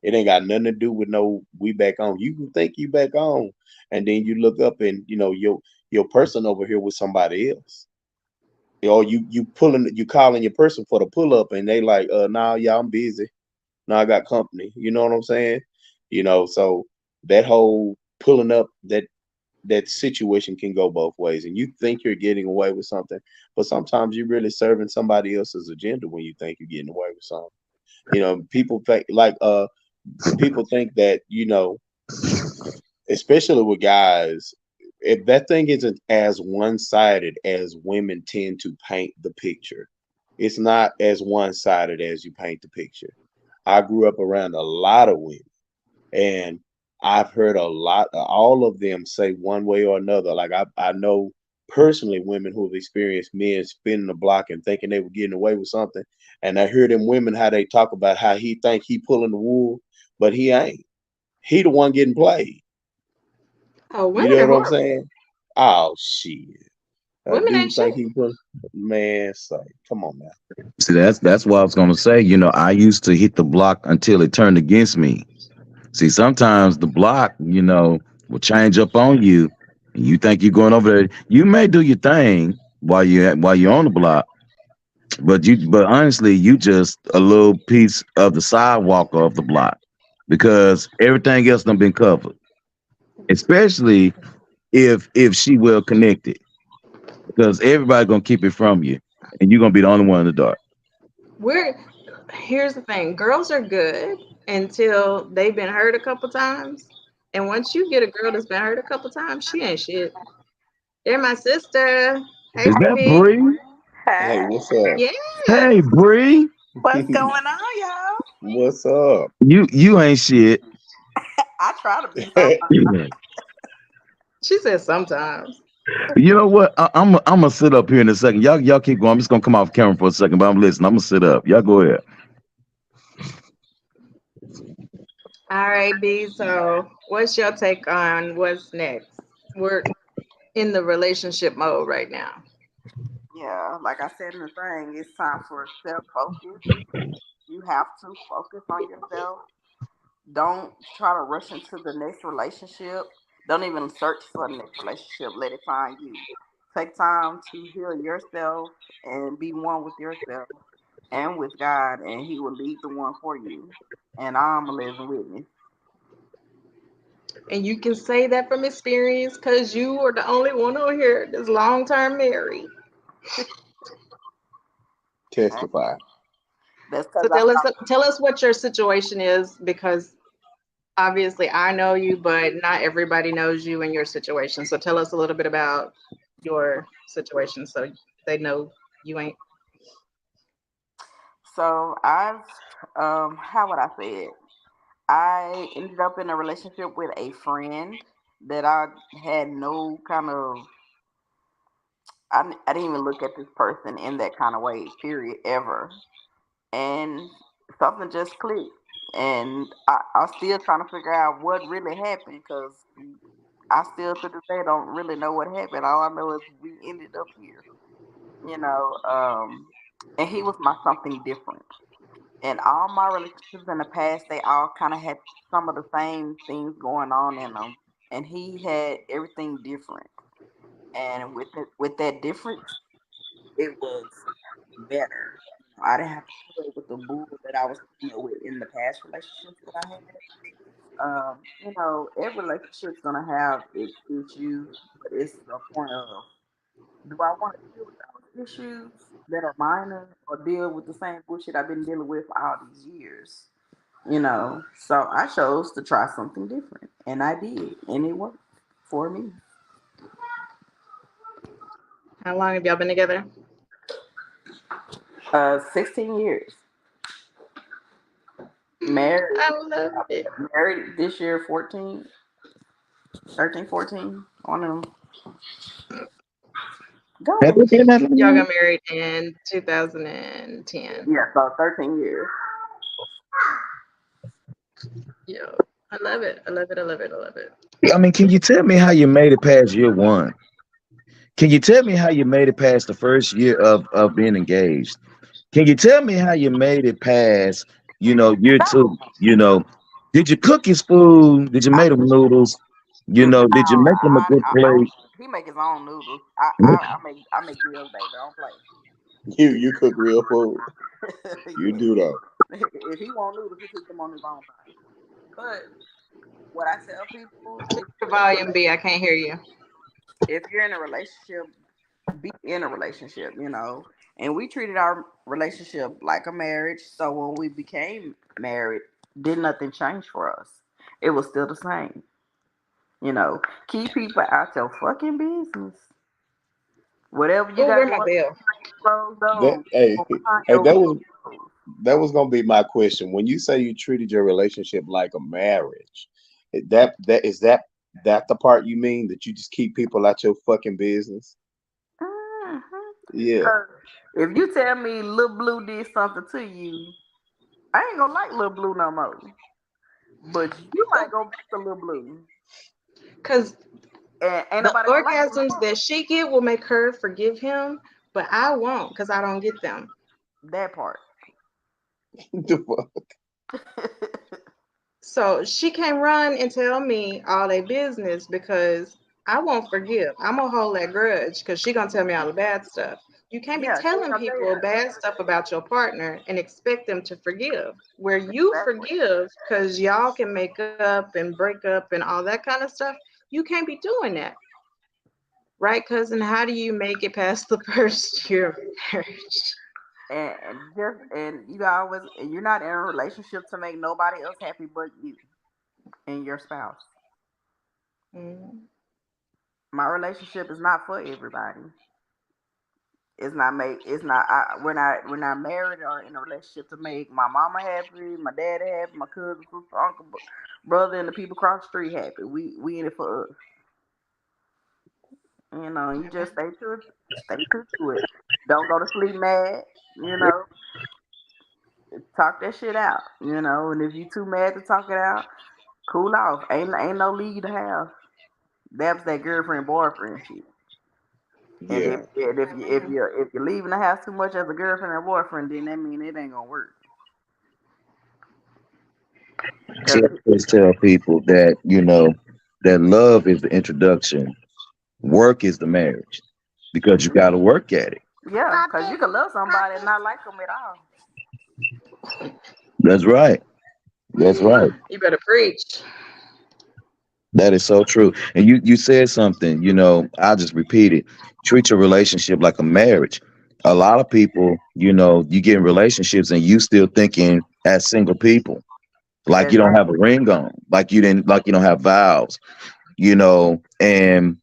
It ain't got nothing to do with no we back on. You can think you back on, and then you look up and your person over here with somebody else. Or you calling your person for the pull up, and they like, nah, yeah, I'm busy. Now I got company. You know what I'm saying? So that whole pulling up that situation can go both ways, and you think you're getting away with something, but sometimes you're really serving somebody else's agenda when you think you're getting away with something. People think people think that especially with guys, if that thing isn't as one-sided as women tend to paint the picture, it's not as one-sided as you paint the picture. I grew up around a lot of women, and I've heard a lot, all of them say one way or another. Like I know personally women who have experienced men spinning the block and thinking they were getting away with something. And I hear them women how they talk about how he think he pulling the wool, but he ain't. He the one getting played. Oh, You women know are what I'm horrible. saying? Oh shit. A Women ain't dude shit. think he put man say, come on now. See, that's what I was gonna say. I used to hit the block until it turned against me. See, sometimes the block, will change up on you, and you think you're going over there. You may do your thing while you're on the block, but honestly, you just a little piece of the sidewalk of the block because everything else done been covered. Especially if she well connected, because everybody gonna keep it from you. and you're gonna be the only one in the dark. We're Here's the thing. Girls are good until they've been hurt a couple times. And once you get a girl that's been hurt a couple times, she ain't shit. They're my sister. Hey, Is that Bree. Bree? Hey, Hey, what's up? Yeah. Hey, Bree. what's going on, y'all? What's up? You ain't shit. I try to be something. She said sometimes. You know what? I'm gonna sit up here in a second. Y'all keep going. I'm just gonna come off camera for a second, but I'm listening. I'm gonna sit up. Y'all go ahead. All right, B. So, what's your take on what's next? We're in the relationship mode right now. Yeah, like I said in the thing, it's time for self focus. You have to focus on yourself. Don't try to rush into the next relationship. Don't even search for the next relationship. Let it find you. Take time to heal yourself and be one with yourself and with God, and He will lead the one for you. And I'm a living witness. And you can say that from experience because you are the only one on here that's long term married. And Testify. that's because So I found. tell us what your situation is because obviously I know you, but not everybody knows you and your situation. So tell us a little bit about your situation so they know you ain't. So how would I say it? I ended up in a relationship with a friend that I had no kind of. I didn't even look at this person in that kind of way, period, ever. And something just clicked. And I'm still trying to figure out what really happened because I still to this day don't really know what happened. All I know is we ended up here, you know. And he was my something different. And all my relationships in the past, they all kind of had some of the same things going on in them. And he had everything different. And with that difference, it was better. I didn't have to put up with the bull that I was putting up with in the past relationships that I had. Every relationship's gonna have its issues, but it's a point of, do I want to deal with those issues that are minor, or deal with the same bullshit I've been dealing with for all these years? So I chose to try something different, and I did, and it worked for me. How long have y'all been together? 16 years. Married, I love it. married this year, 14, 13, 14. On them. Have Go. you been that Y'all long? got married in 2010. Yeah, so 13 years. Yo, I love it. I love it. I love it. I love it. I mean, can you tell me how you made it past year one? Can you tell me how you made it past the first year of being engaged? Can you tell me how you made it past, year two? No, Did you cook his food? Did you I make him noodles? Did you make him a good I don't. plate? He make his own noodles. I make meals, baby. I don't play. You cook real food. You Yeah. do though. If he want noodles, he cook them on his own time. But what I tell people, Keep your volume, B. I can't hear you. if you're in a relationship, be in a relationship, And we treated our relationship like a marriage. So when we became married, did nothing change for us. It was still the same. Keep people out your fucking business. Whatever you Oh, got where my going bell? closed That doors, hey or behind hey your doors. that was gonna be my question. When you say you treated your relationship like a marriage, that the part you mean that you just keep people out your fucking business? Mhm. Yeah. 'Cause if you tell me Lil Blue did something to you, I ain't gonna like Lil Blue no more. But you might go back to Lil Blue, Because and ain't the nobody gonna like Lil orgasms that she get will make her forgive him, but I won't because I don't get them. Blue. That part. The fuck? So she can't run and tell me all their business because I won't forgive. I'm gonna hold that grudge because she gonna tell me all the bad stuff. You can't be Yeah, she ain't telling gonna tell you people that. bad stuff about your partner and expect them to forgive. Where you Exactly. forgive because y'all can make up and break up and all that kind of stuff, you can't be doing that. Right, cousin? How do you make it past the first year of marriage? And you always, and you're not in a relationship to make nobody else happy but you and your spouse. Mm, My relationship is not for everybody. It's not we're not married or in a relationship to make my mama happy, my dad happy, my cousin, sister, uncle, brother, and the people across the street happy. We in it for us. You just stay true to it. Don't go to sleep mad. You know, talk that shit out. And if you too mad to talk it out, cool off. Ain't no leave the house. That's that girlfriend boyfriend shit. And Yeah, if you're leaving the house too much as a girlfriend or boyfriend, then that mean it ain't gonna work. See, Cause I always tell people that, that love is the introduction, work is the marriage, because you got to work at it. yeah, cause you can love somebody and not like them at all. That's right. That's right. you better preach. That is so true. And you said something, I'll just repeat it. Treat your relationship like a marriage. A lot of people, you get in relationships and you still thinking as single people, like you don't have a Exactly. ring on, like you don't have vows. And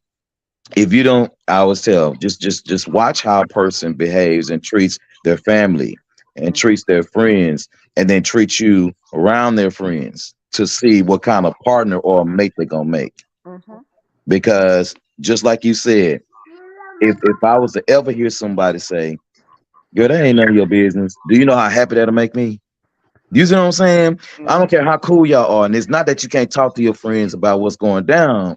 if you don't, I always tell, just watch how a person behaves and treats their family and Mm-hmm. treats their friends and then treats you around their friends to see what kind of partner or mate they're gonna make. Mm-hmm. Because just like you said, if I was to ever hear somebody say, "Girl, that ain't none of your business," do you know how happy that'll make me? You see what I'm saying? I don't Mm-hmm. care how cool y'all are. And it's not that you can't talk to your friends about what's going down,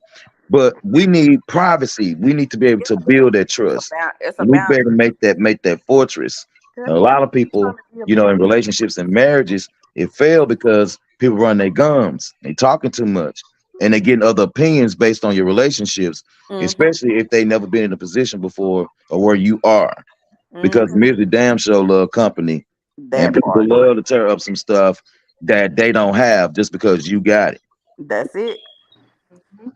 but we need privacy. We need to be able Yeah, to build that it's a trust. it's a And we better boundary. make that fortress. Yeah, And a it's lot of people, trying to be a boundary. in relationships and marriages, it failed because people run their gums. They talking too much. And they getting other opinions based on your relationships, Mm-hmm. especially if they never been in a position before or where you are. Because Mm-hmm. music damn show love company. And That people part. love to tear up some stuff that they don't have just because you got it. That's it. Mhm.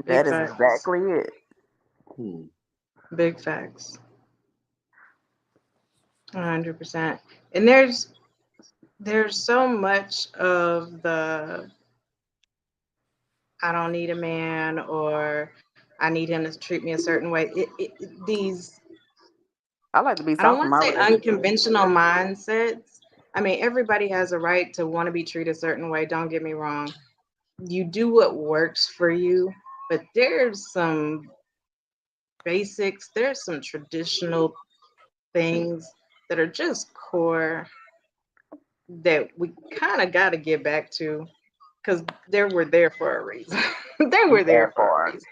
Big That is facts. exactly it. hmm. Big facts. 100%. And there's so much of the I don't need a man or I need him to treat me a certain way. These I like to be I don't soft in want to my say relationship. unconventional mindsets. I mean, everybody has a right to want to be treated a certain way. Don't get me wrong. You do what works for you, but there's some basics, there's some traditional things that are just core that we kind of got to get back to because they were there for a reason. They were there That for a part. reason.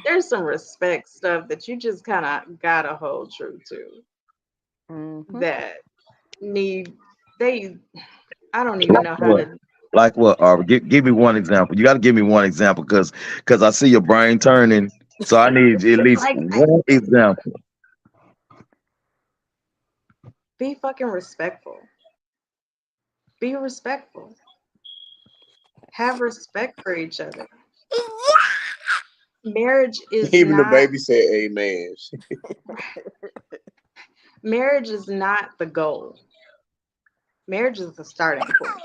There's some respect stuff that you just kind of got to hold true to Mm-hmm. that need, they, I don't even Like know how what? to, Like what? Give me one example. You got to give me one example because I see your brain turning. So I need at least like, one example. be fucking respectful. Be respectful. Have respect for each other. Marriage is Even the not baby said amen. marriage is not the goal. Marriage is the starting point.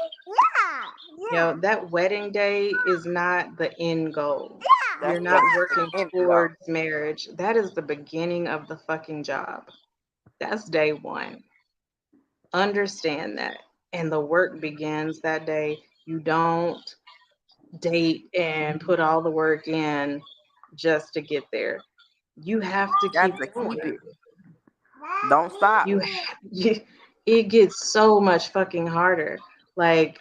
That wedding day is not the end goal. You're That's not the working beginning though. towards marriage. That is the beginning of the fucking job. That's day one. Understand that. And the work begins that day. You don't date and put all the work in just to get there. You have to Got keep to going. keep it. Don't stop. You it gets so much fucking harder. Like,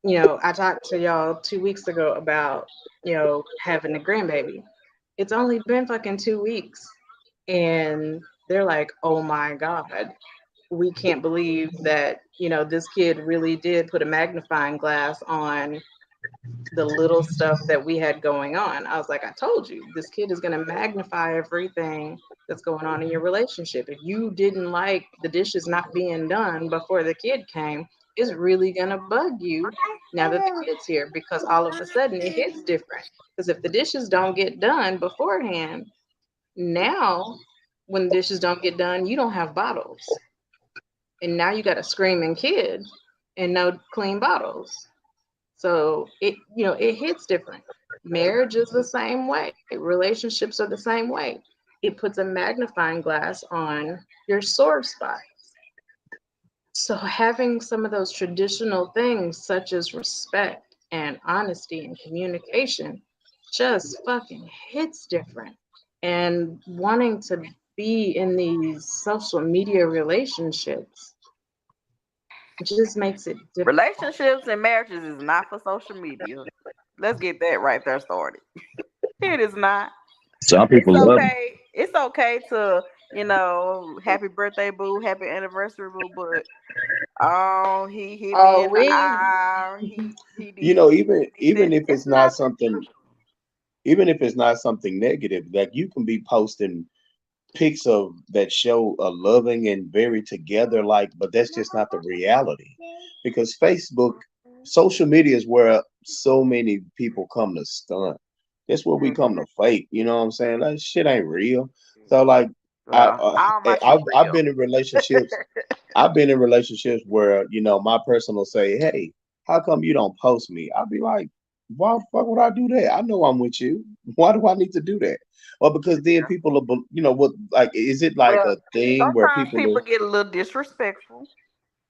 I talked to y'all 2 weeks ago about, having a grandbaby. It's only been fucking 2 weeks. And they're like, oh my God, we can't believe that, this kid really did put a magnifying glass on the little stuff that we had going on. I was like, I told you, this kid is going to magnify everything that's going on in your relationship. If you didn't like the dishes not being done before the kid came, it's really going to bug you now that the kid's here, because all of a sudden it hits different. Because if the dishes don't get done beforehand, now when the dishes don't get done, you don't have bottles. And now you got a screaming kid and no clean bottles. So it hits different. Marriage is the same way. Relationships are the same way. It puts a magnifying glass on your sore spot. So having some of those traditional things such as respect and honesty and communication just fucking hits different. And wanting to be in these social media relationships just makes it difficult. Relationships and marriages is not for social media. Let's get that right there started. It is not. Some It's people love it. okay. It's okay to, happy birthday, boo, happy anniversary, boo, but he hit me Oh, in the we eye. He You did know, this, even he did even this. if It's it's not not something, beneficial. even if it's not something negative, like you can be posting pics of that show a loving and very together, like, but that's just not the reality. Because Facebook, social media is where so many people come to stunt. That's where we come Mhm. to fake. You know what I'm saying? That shit ain't real. So like, I Well, all my shit I've real. been in relationships. I've been in relationships where my person will say, "Hey, how come you don't post me?" I'll be like, "Why the fuck would I do that? I know I'm with you. Why do I need to do that?" Well, because then people are, what, like, is it like Well, a thing where sometimes people are people get a little disrespectful.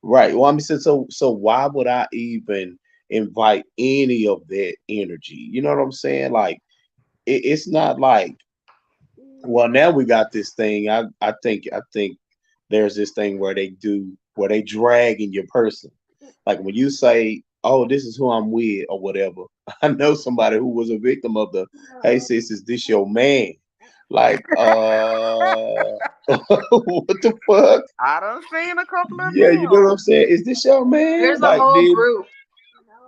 right? Well, I mean, so why would I even invite any of that energy? You know what I'm saying? Like, it's not like, well, now we got this thing. I think there's this thing where they drag in your person. Like when you say, "Oh, this is who I'm with," or whatever. I know somebody who was a victim of the, "Hey sis, is this your man?" Like, what the fuck? I done seen a couple of Yeah, you know what I'm them. saying? Is this your man? there's a Like, whole then group.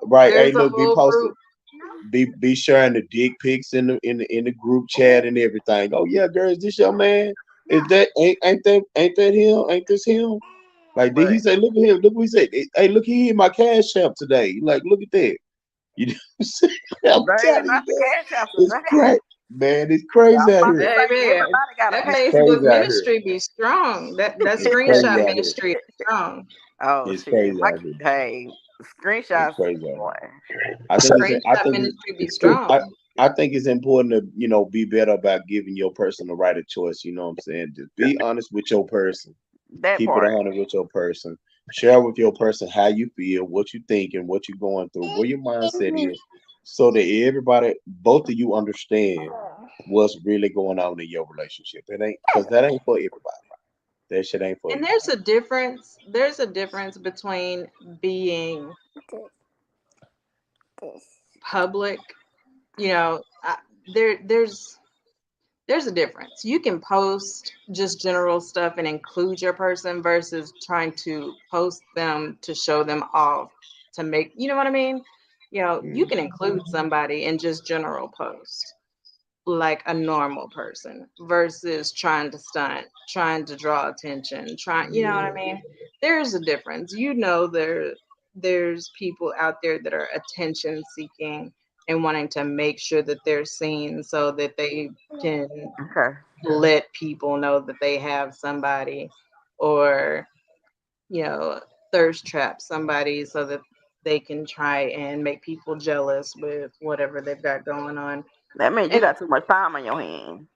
right? Hey, There's a look, be whole posted. group. Be sharing the dick pics in the group chat and everything. Oh yeah, girl, is this your man? Is that ain't that him? Ain't this him? Like, did he But say, look at him? Look what he said. Hey, look, he hit my cash app today. Like, look at that. You know what I'm saying? I'm baby, telling you, not the man. cash apps It's today. crazy. Man, it's Yeah, crazy I'm out about to here. say Baby, everybody got a that It's cash Facebook crazy app. out here. ministry be strong. That It's screenshot crazy out here. ministry is strong. Oh It's shit. crazy My out here. hey, It's screenshots, crazy out boy. here. I think it's I Screenshot think ministry be I strong. I think it's important to be better about giving your person the right of choice. You know what I'm saying? Just be honest with your person. That Keep it part. 100 with your person. Share with your person how you feel, what you thinking, what you're going through, where your mindset is, so that everybody, both of you, understand what's really going on in your relationship. It ain't because that ain't for everybody. That shit ain't for And everybody. there's a difference between being public, you know, there's a difference. You can post just general stuff and include your person versus trying to post them to show them off to make, you know what I mean? You Mm. can include somebody in just general post like a normal person versus trying to stunt, trying to draw attention, you know what I Yeah. mean? There's a difference. There's people out there that are attention seeking and wanting to make sure that they're seen so that they can Okay. let people know that they have somebody or, you know, thirst trap somebody so that they can try and make people jealous with whatever they've got going on. That means you And got too much time on your hands.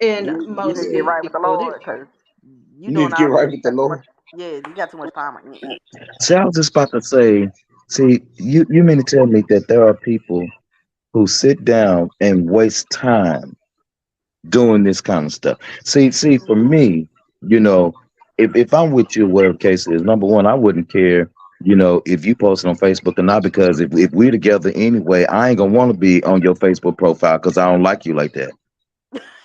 and You need to most get Yeah. right with the people do. Lord because you You need doing to get all this. right You with the got too much. Lord. Yeah, you got too much time on your hands. See, I was just about to say, see, you mean to tell me that there are people who sit down and waste time doing this kind of stuff? See, for me, you know, if I'm with you, whatever case it is, number one, I wouldn't care, if you post it on Facebook or not, because if we're together anyway, I ain't gonna want to be on your Facebook profile because I don't like you like that.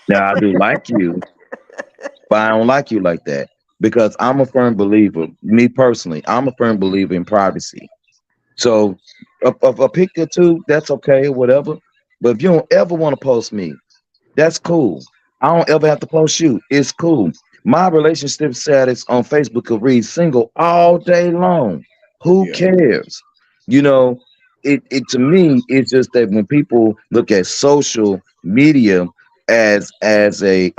Now I do like you, but I don't like you like that because I'm a firm believer. Me personally, I'm a firm believer in privacy. So a pic or two, that's okay, whatever. But if you don't ever want to post me, that's cool. I don't ever have to post you. It's cool. My relationship status on Facebook could read single all day long. Who Yeah. cares? You know, it to me, it's just that when people look at social media as a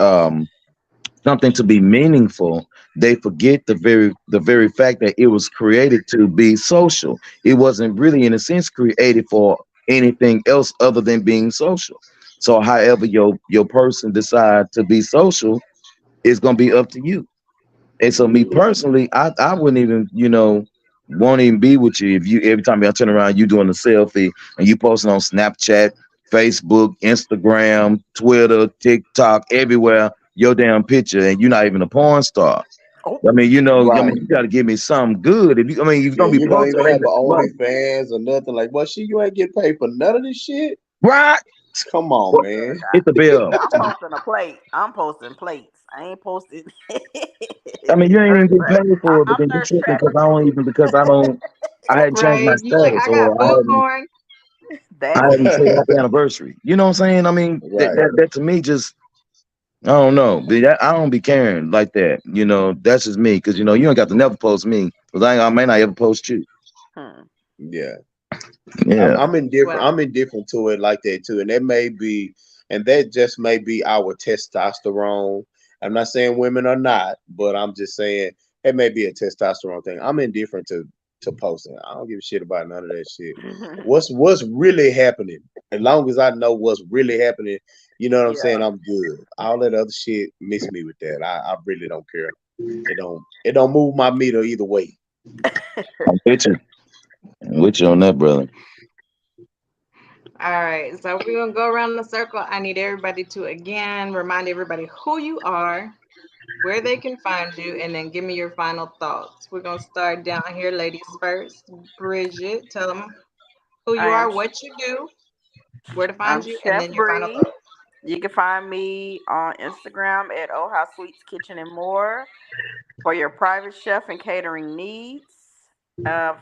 something to be meaningful, they forget the very fact that it was created to be social. It wasn't really in a sense created for anything else other than being social. So however your person decide to be social is gonna be up to you. And so me personally, I wouldn't even, won't even be with you if you every time I turn around you doing a selfie and you posting on Snapchat, Facebook, Instagram, Twitter, TikTok, everywhere, your damn picture, and you're not even a porn star. Oh, I mean, Right. you got to give me something good. If you, I mean, if you're Yeah, gonna be you don't posting, even have an right? OnlyFans or nothing like. Well, shit, you ain't getting paid for none of this shit. Right? Come on, Well, man. look, it's a bill. I'm posting a plate. I'm posting plates. I ain't posting I mean, you ain't even thirst getting trap. paid for it, but I'm then you thirst tripping trapping for because I don't. I hadn't changed my Right. You like, status, I got or booty porn. I that hadn't shit. paid happy anniversary. You know what I'm saying? I mean, Right. that to me just I don't know. I don't be caring like that. That's just me because you ain't got to never post me because I may not ever post you. Hmm. Yeah. I'm Yeah, I'm indifferent. Well, I'm indifferent to it like that too, and that just may be our testosterone. I'm not saying women are not, but I'm just saying it may be a testosterone thing. I'm indifferent to posting. I don't give a shit about none of that shit. What's really happening? As long as I know what's really happening, you know what I'm saying. Yeah. I'm good. All that other shit, miss me with that. I really don't care. It don't move my meter either way. I'm with you. I'm with you on that, brother. all right. So we're gonna go around the circle. I need everybody to again remind everybody who you are, where they can find you, and then give me your final thoughts. We're gonna start down here, ladies first. Bridget, tell them who you I am are, what you do, where to find I'm you, and Chef then your final Bree. thoughts. You can find me on Instagram at Old House Sweets Kitchen and More for your private chef and catering needs.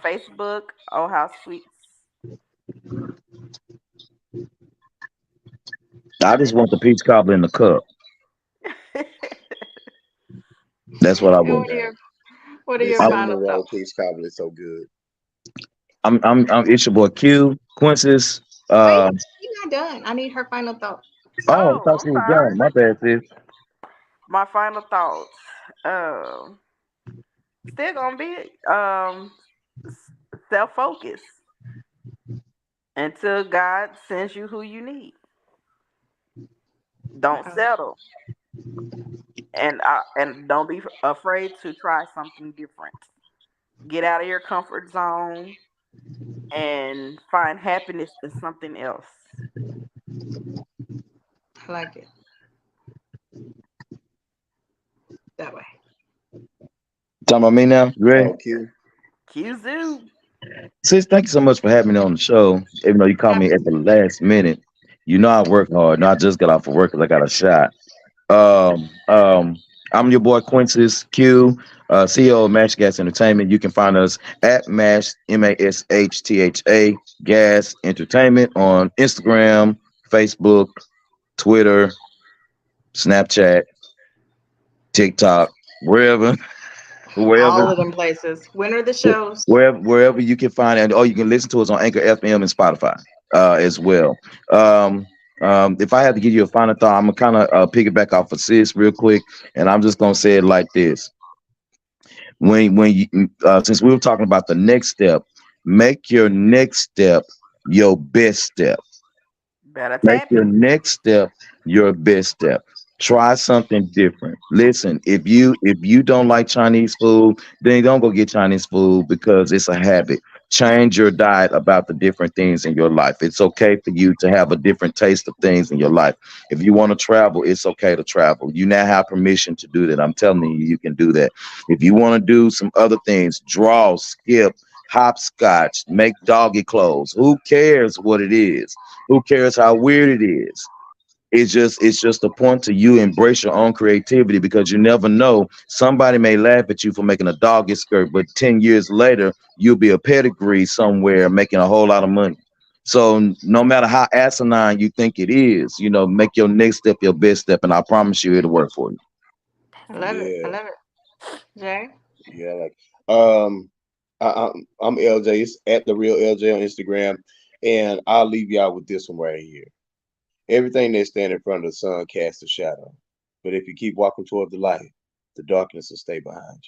Facebook, Old House Sweets. I just want the peach cobbler in the cup. That's what I And want. what are That your I, final cinnamon roll thoughts? peach cobbler is so good. it's your boy Q Quincy's. Wait, Uh, she's not done. I need her final thoughts. oh, I Oh, thought I'm she was sorry. done. My bad, sis. My final thoughts. Um, Still gonna be self focus until God sends you who you need. Don't Oh, settle, and don't be afraid to try something different. Get out of your comfort zone and find happiness in something else. I like it that way. Talking about me now? You ready? Oh, Q. Q-Zoo. Sis, thank you so much for having me on the show. Even though you called me at the Absolutely. last minute, I work hard. No, I just got off of work because I got a shot. Um, um, I'm your boy Quincy's Q, CEO of Mash Gas Entertainment. You can find us at Mash MASHTHA Gas Entertainment on Instagram, Facebook, Twitter, Snapchat, TikTok, wherever, wherever, All of them places. When are the shows? wherever you can find it. Or you can listen to us on Anchor FM and Spotify as well. Um, if I had to give you a final thought, I'm gonna kind of piggyback off of sis real quick, and I'm just gonna say it like this: when you since we were talking about the next step, make your next step your best step. Better Make tap your it. next step your best step. Try something different. Listen, if you don't like Chinese food, then don't go get Chinese food because it's a habit. Change your diet about the different things in your life. It's okay for you to have a different taste of things in your life. If you want to travel, it's okay to travel. You now have permission to do that. I'm telling you, you can do that. If you want to do some other things, draw, skip, hopscotch, make doggy clothes. Who cares what it is? Who cares how weird it is? It's just a point to you embrace your own creativity because you never know. Somebody may laugh at you for making a doggy skirt, but 10 years later, you'll be a pedigree somewhere making a whole lot of money. So no matter how asinine you think it is, make your next step your best step, and I promise you it'll work for you. I love it. I Yeah, love it. Jay? yeah. Like, um, I'm LJ. It's at the real LJ on Instagram, and I'll leave y'all with this one right here. Everything that stand in front of the sun casts a shadow, but if you keep walking toward the light, the darkness will stay behind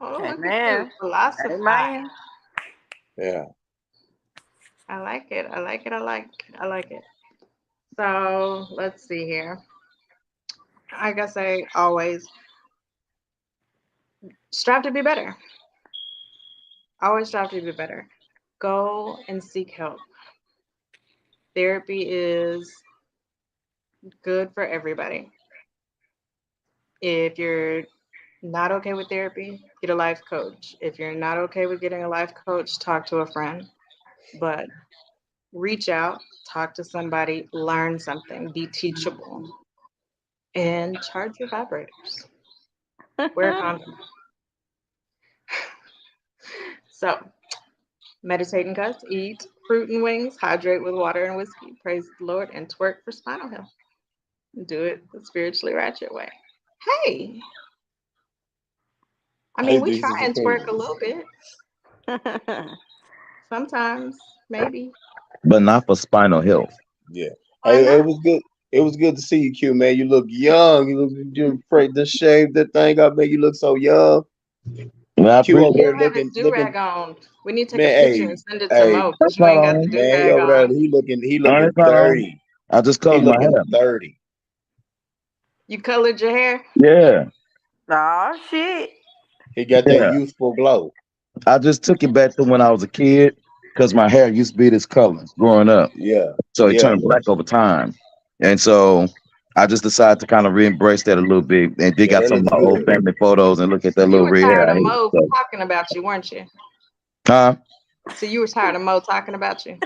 Oh, look at you, Amen. philosophize. Amen. you. Yeah. I like it. I like it. I like it. I like it. So let's see here. Like I say, always strive to be better. Always strive to be better. Go and seek help. Therapy is good for everybody. If you're not okay with therapy, get a life coach. If you're not okay with getting a life coach, talk to a friend. But reach out, talk to somebody, learn something, be teachable, and charge your vibrators. Wear a condom. So, meditate and cuss, eat fruit and wings, hydrate with water and whiskey, praise the Lord, and twerk for spinal health. Do it the spiritually ratchet way. Hey, I Hey, mean, we this try is and twerk a opinion. little bit. Sometimes, maybe. but not for spinal health. Yeah. Why Hey, it not? was good. It was good to see you, Q man. You look young. You afraid to shave that thing up, man. You look so young. And I Q appreciate over He there don't it. have his looking. do-rag on. We need to take a Man, picture and hey, send it to hey, Mo That's because you not ain't got the on. man, he do-rag over there. on. He No, looking that's not on. 30. I just He colored my looking hair. 30. You colored your hair? Yeah, Oh shit. He got that yeah. youthful glow. I just took it back to when I was a kid because my hair used to be this color growing up. Yeah, So it yeah. turned black over time. And so I just decided to kind of re-embrace that a little bit and dig Yeah, out that some of looks my old good. family photos and look at that You little were red hair tired I of hate. Mo So, talking about you, weren't you? huh? So you were tired of Mo talking about you.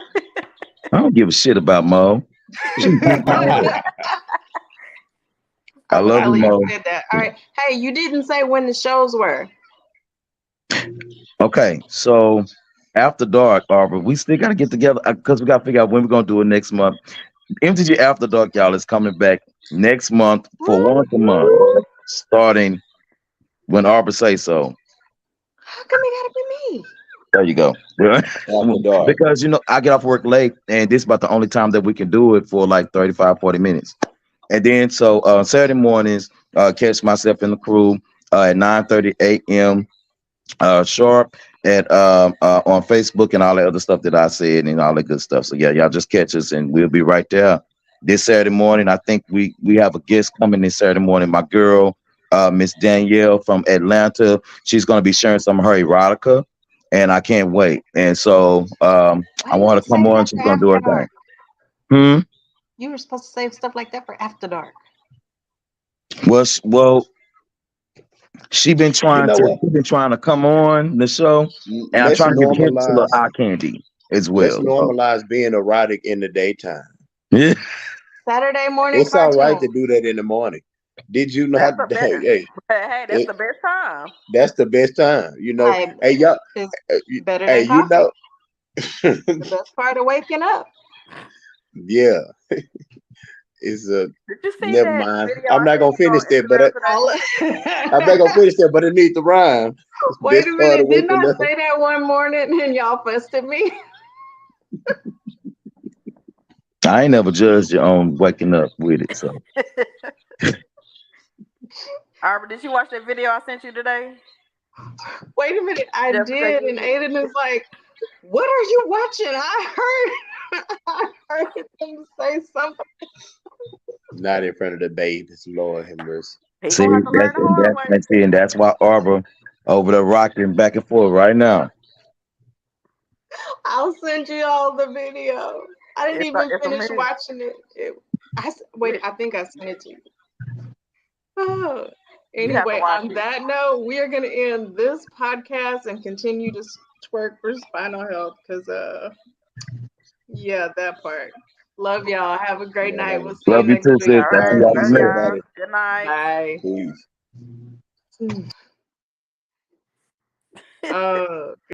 I don't give a shit about Mo. She beat my ass. I I'm love you, glad you Mo. said that. All right. Hey, you didn't say when the shows were. Okay, so after dark, Arbor, we still got to get together because we got to figure out when we're going to do it next month. MTG After Dark, y'all, is coming back next month for once a month, Woo-hoo. starting when Arbor say so. How come it gotta be me? There you go. After dark. Because, I get off work late, and this is about the only time that we can do it for like 35, 40 minutes. And then, so Saturday mornings, catch myself and the crew at 9:30 a.m. Sharp at on Facebook and all the other stuff that I said and all that good stuff. So yeah, y'all just catch us and we'll be right there this Saturday morning. I think we have a guest coming this Saturday morning. My girl, Miss Danielle from Atlanta. She's gonna be sharing some of her erotica, and I can't wait. And so Why I didn't want you her to come save on. that She's for gonna do her after dark? thing. Hmm. You were supposed to save stuff like that for after dark. Well, she been You trying know to what? she been trying to come on the show, and I'm Let's trying to give him a little normalize. eye candy as Let's well. normalize being erotic in the daytime. Yeah. Saturday morning It's all right cartoon. to do that in the morning. Did you not? That's the best. Hey, hey, Hey, that's it, the best time. that's the best time. Hey, Hey, y'all. it's You- better Hey, than you coffee. know. The best part of waking up. Yeah, it's a. Did you see Never that mind. video I'm I not sent gonna you finish on that, but Instagram All today? I'm not gonna finish that. But it needs to rhyme. Wait Best a part of minute. Didn't waking I up. say that one morning and y'all fussed at me? I ain't never judged you on waking up with it. So Arbor, did you watch that video I sent you today? Wait a minute. I Just to take did. And it. Aiden is like, what are you watching? I heard I heard him say something. Not in front of the babies. Lord have mercy. He see gonna have to learn the hard way. and that's why Arbor over there rocking back and forth right now. I'll send you all the video. I didn't even It's a finish minute. watching it. Wait, I think I sent it to you. Oh. You have to Anyway, watch on it. that note, we are going to end this podcast and continue to twerk for spinal health because, yeah, that part. Love y'all. Have a great night. We'll Man, see you Love you next too, week. sis. All I'll see right. y'all peace, Love next. y'all. everybody. Good night. Bye. Peace. Oh,